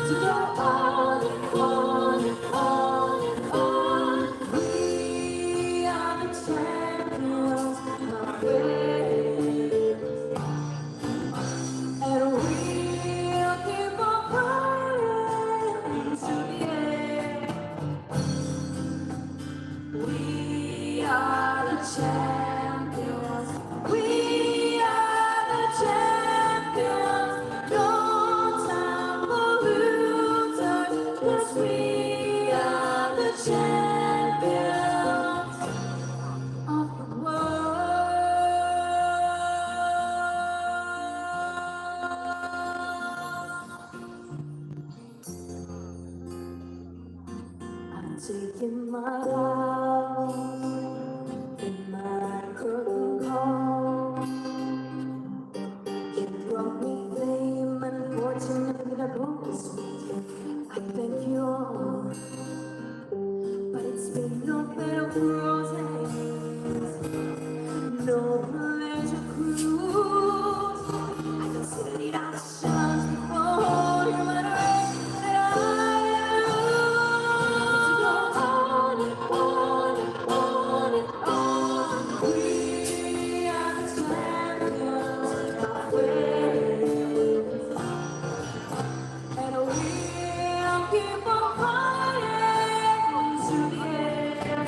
To go on and on and on and on. We are the champions, my friends, and we'll keep on fighting to the end. We are the champions. We are the champions. No time for losers, 'cause we are the champions of the world. I'm taking my vows in my curtain call. It brought me fame and fortune and a bonus. I thank you all, but it's been no bed of roses, no pleasure cruise. I consider it options before you went away, and I go on and on and on and on. We are the champions, my friends, and we'll keep on fighting to the end.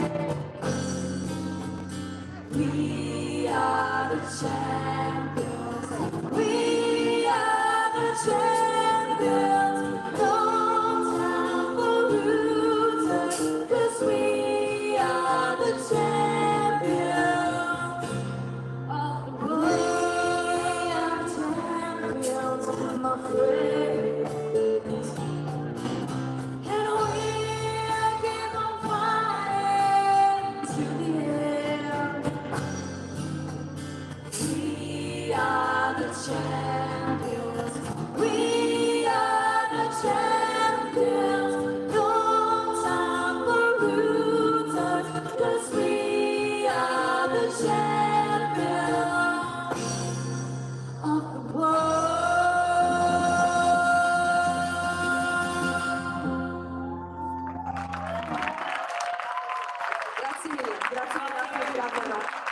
We are the champions. We are the champions. No time for losers, 'cause we are the champions of the world. We are the champions, my friends, and we'll keep on fighting to the end. We are the champions. We are the champions. No time for losers, 'cause we are the champions of the world. Grazie mille, grazie per avermi invitato.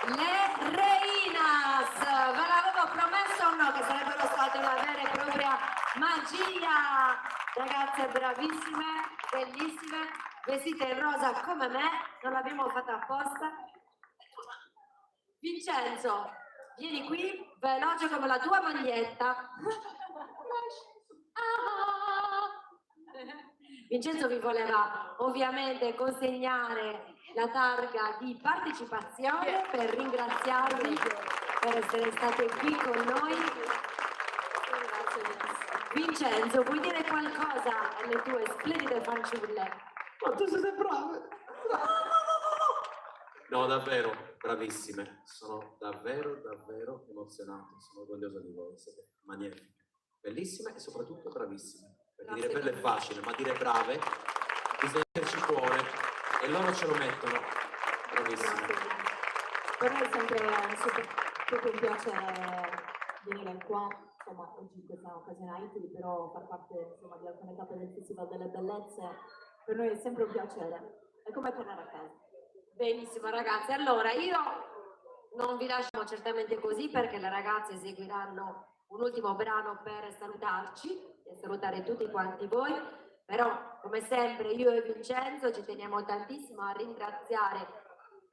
Le Reinas, ve l'avevo promesso o no che sarebbero state una vera e propria magia, ragazze bravissime, bellissime, vestite in rosa come me, non l'abbiamo fatta apposta. Vincenzo, vieni qui, veloce come la tua maglietta. Vincenzo vi voleva ovviamente consegnare la targa di partecipazione per ringraziarvi per essere state qui con noi. Vincenzo, vuoi dire qualcosa alle tue splendide fanciulle? Quanto siete brave! No, davvero, bravissime. Sono davvero emozionato. Sono orgoglioso di voi. Siete magnifiche, bellissime e soprattutto bravissime. Perché dire belle è facile, ma dire brave bisogna metterci cuore e loro ce lo mettono. Bravissime. Per noi è sempre proprio un piacere venire qua, insomma, oggi in questa occasione a Italy, però far parte insomma, di alcune tappe del Festival delle Bellezze, per noi è sempre un piacere. È come tornare a casa. Benissimo ragazzi, allora io non vi lascio certamente così perché le ragazze seguiranno un ultimo brano per salutarci e salutare tutti quanti voi, però come sempre io e Vincenzo ci teniamo tantissimo a ringraziare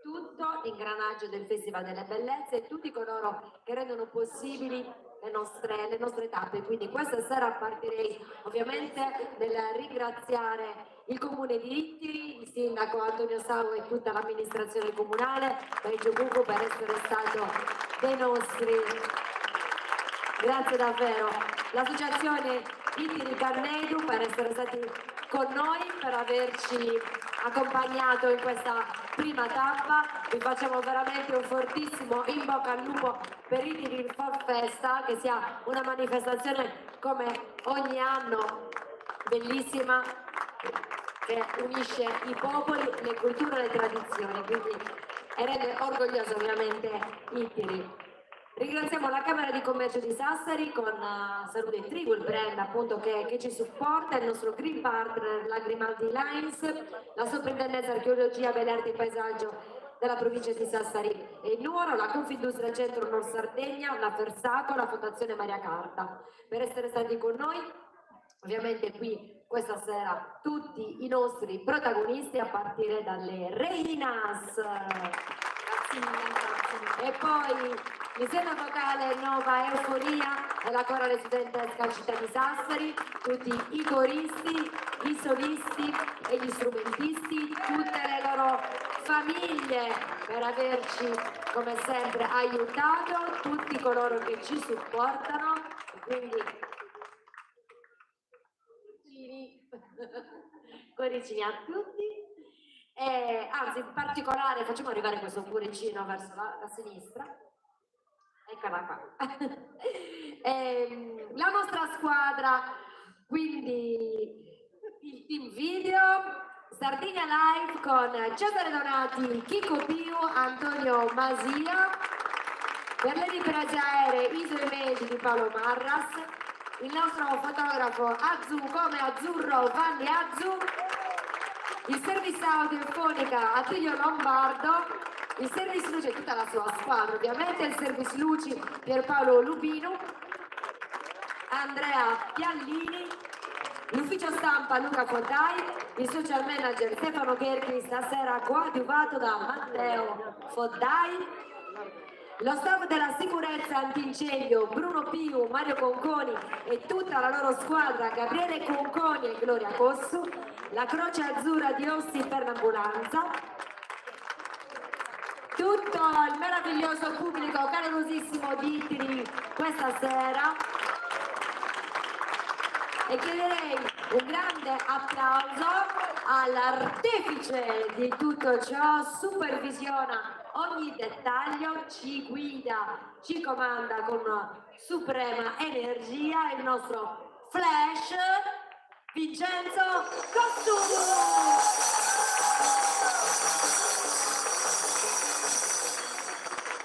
tutto l'ingranaggio del Festival delle Bellezze e tutti coloro che rendono possibili le nostre tappe. Quindi questa sera partirei ovviamente nel ringraziare il Comune di Ittiri, il Sindaco Antonio Sau e tutta l'amministrazione comunale, Reggio Buco per essere stato dei nostri. Grazie davvero. L'associazione Ittiri Carnedu per essere stati con noi, per averci accompagnato in questa prima tappa. Vi facciamo veramente un fortissimo in bocca al lupo per Ittiri Folk Festa, che sia una manifestazione come ogni anno bellissima, che unisce i popoli, le culture e le tradizioni, quindi e rende orgoglioso ovviamente Ittiri. Ringraziamo la Camera di Commercio di Sassari con Salute Trigo, il brand appunto che ci supporta, il nostro green partner, la Grimaldi Lines, la Soprintendenza Archeologia, Belle Arti e Paesaggio della provincia di Sassari e Nuoro, la Confindustria Centro Nord Sardegna, la Fersaco, la Fondazione Maria Carta, per essere stati con noi. Ovviamente qui questa sera tutti i nostri protagonisti a partire dalle Reinas. Grazie mille. E poi l'insieme vocale Nova Euforia e la corale studentesca Città di Sassari, tutti i coristi, i solisti e gli strumentisti, tutte le loro famiglie per averci come sempre aiutato, tutti coloro che ci supportano, quindi cuoricini a tutti. Anzi, in particolare facciamo arrivare questo cuoricino verso la sinistra. Eccola qua. La nostra squadra, quindi il team video, Sardegna Live con Cesare Donati, Chico Piu, Antonio Masia, per le riprese aeree Iso Imagini di Paolo Marras, il nostro fotografo Azu come Azzurro Vanni Azu, il service audiofonica Attilio Lombardo, il service luce tutta la sua squadra ovviamente, il service luci Pierpaolo Lubino, Andrea Piallini, l'ufficio stampa Luca Foddai, il social manager Stefano Cherchi, stasera coadiuvato da Matteo Foddai, lo staff della sicurezza antincendio Bruno Piu, Mario Conconi e tutta la loro squadra, Gabriele Conconi e Gloria Cossu, la Croce Azzurra di Ossi per l'ambulanza, tutto il meraviglioso pubblico calorosissimo di Ittiri questa sera, e chiederei un grande applauso all'artefice di tutto ciò, supervisiona ogni dettaglio, ci guida, ci comanda con suprema energia il nostro Flash Vincenzo Costumo.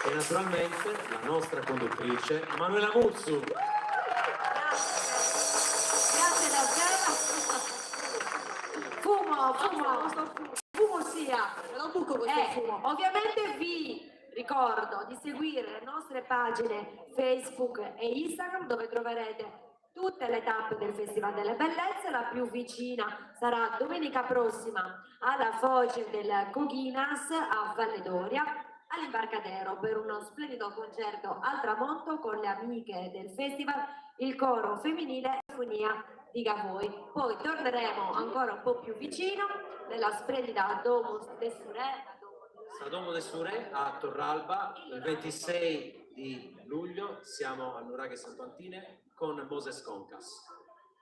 E naturalmente la nostra conduttrice Manuela Muzzu. Grazie davvero. Fumo sia. Non buco questo fumo. Ovviamente vi ricordo di seguire le nostre pagine Facebook e Instagram, dove troverete tutte le tappe del Festival delle Bellezze. La più vicina sarà domenica prossima alla foce del Coghinas a Valle d'Oria, alle all'Imbarcadero per uno splendido concerto al tramonto con le amiche del festival, il coro femminile Sinfonia di Gavoi. Poi torneremo ancora un po' più vicino nella splendida Domus de Suré, Sadomo de Suré a Torralba il 26 di luglio, siamo a Nuraghe Sant'Antine con Moses Concas.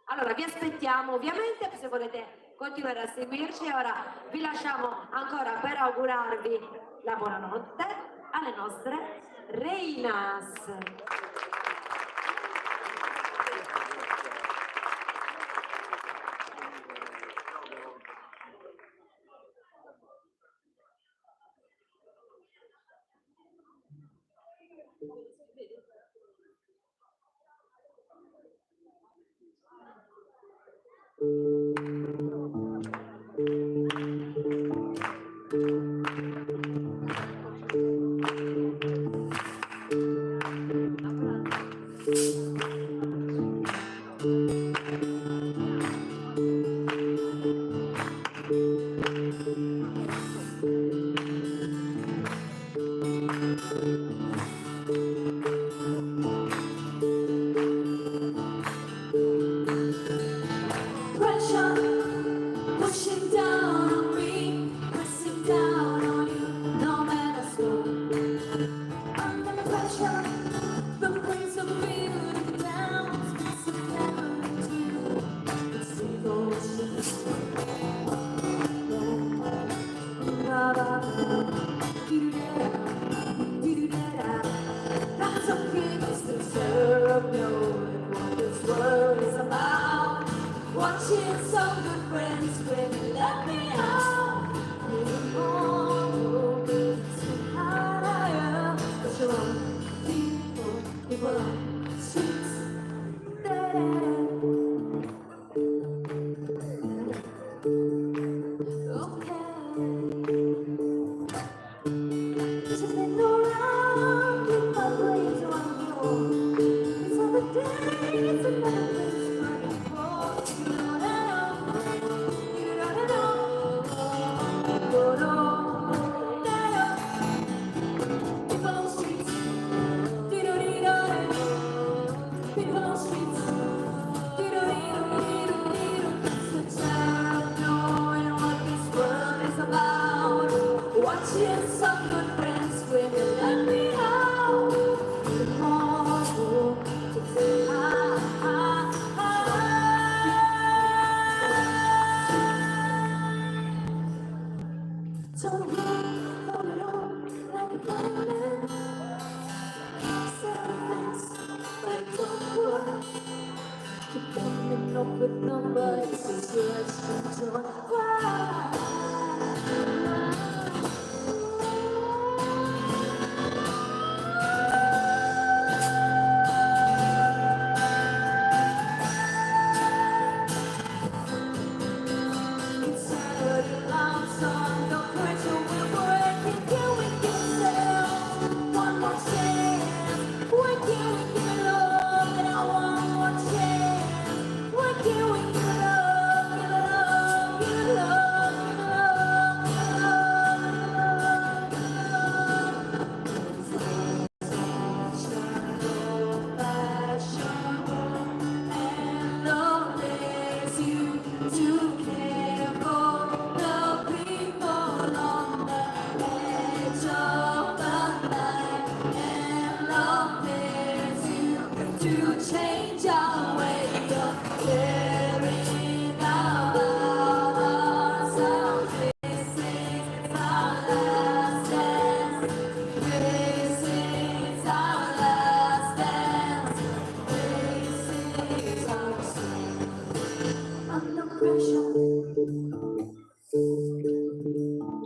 Allora vi aspettiamo ovviamente se volete continuare a seguirci. Ora vi lasciamo ancora per augurarvi la buonanotte alle nostre reinas. Pressure pushing down on me, pressing down on you, no matter what. Under pressure, the brings of beauty down, speaks of heaven to you. It's devotion. That's okay, just deserve knowing what this world is about. Watching some good friends when you let me out. Moving on, it's higher. But you're on people on the streets. Okay. Spin around in my place on you. These are the days that never been starting for. You don't know, you don't know, you don't know. People on the streets, people on the streets, it's the time of knowing what this world is about. Watching some good friends when you let me out. Tomorrow, it's don't run, hold it on like a diamond. Set a fence, but don't run. Keep coming up with numbers, it's just enjoy. It's Saturday long song, don't quit till we're working, till we get ourselves one more chance. When can we give it up and I want more chance? When can we give it up, give it up, give it up, give it up, give it up, give it up? Fashionable and always you to care for the people on the edge of the night, and always you to change our way of caring about ourselves. This is our last dance. This is our last dance. This is our song. Under pressure.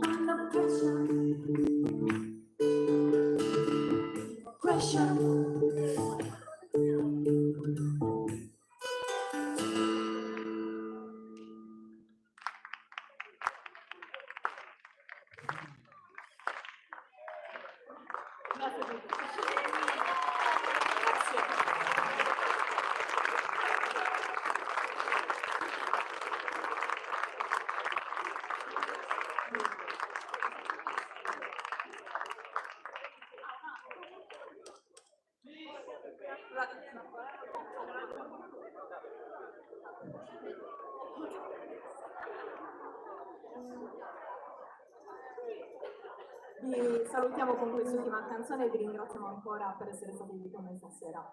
Under pressure. Pressure. Vi salutiamo con quest'ultima canzone e vi ringraziamo ancora per essere stati qui con noi stasera.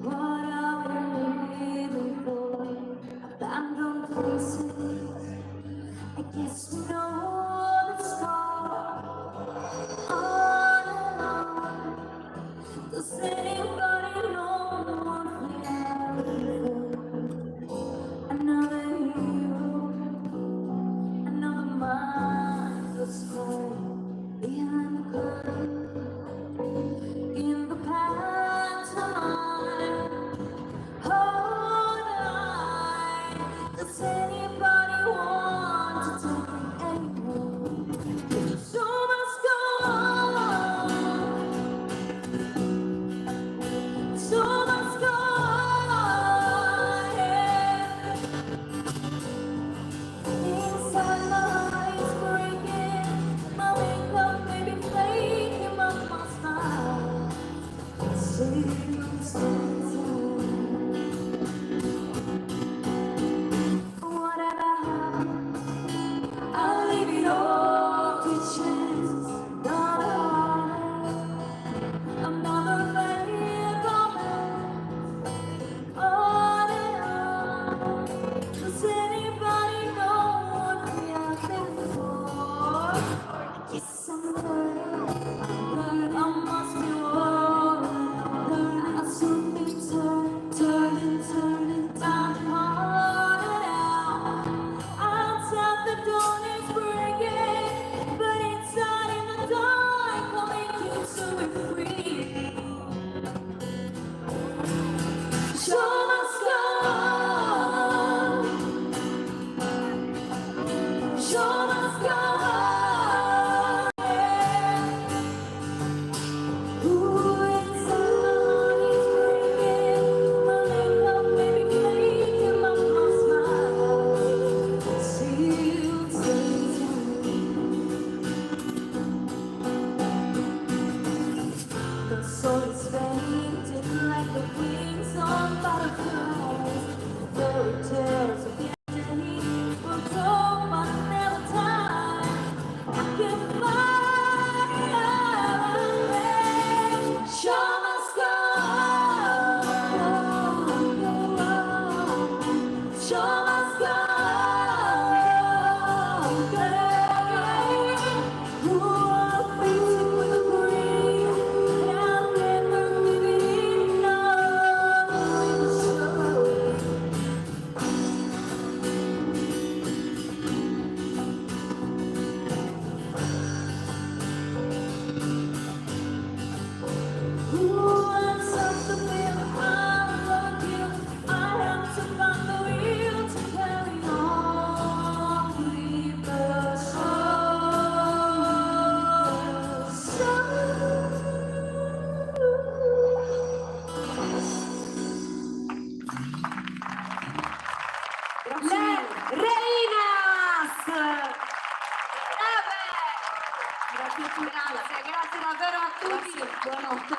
What are we living for? Abandoned places. I guess we know the score. On and on. Does anybody know what we are living for? Another hero, another mindless cry. Behind the curtain, in the pantomime. Hold on. Does anybody want to take me anymore? The show must go on. The show must go on. Yeah. Inside my heart is breaking. My makeup may be flaking, but my smile seems whatever happens, I'll leave it all to chance. Another failure on and on. Does anybody know what we are living for? Yes, I'm learning. I must be learning. I'll soon be turning down on and out. Outside the dawn is breaking, but inside in the dark, I'll make you so free. Show must go on. Show must go on. Ooh, inside my heart is breaking. My makeup may be flaking, but my smile seals the time. The soul is fading like the wings on butterflies. Fairy tales of yesterday were told but never time. I can find a way. Show must go on. Show must go on. Ooh, I'm facing with a breeze, and I'll never give it enough. Ooh, I'm something I'm lucky. I have to find the will to carry on with the Le Reinas! Brave! Grazie davvero a tutti. Buonanotte.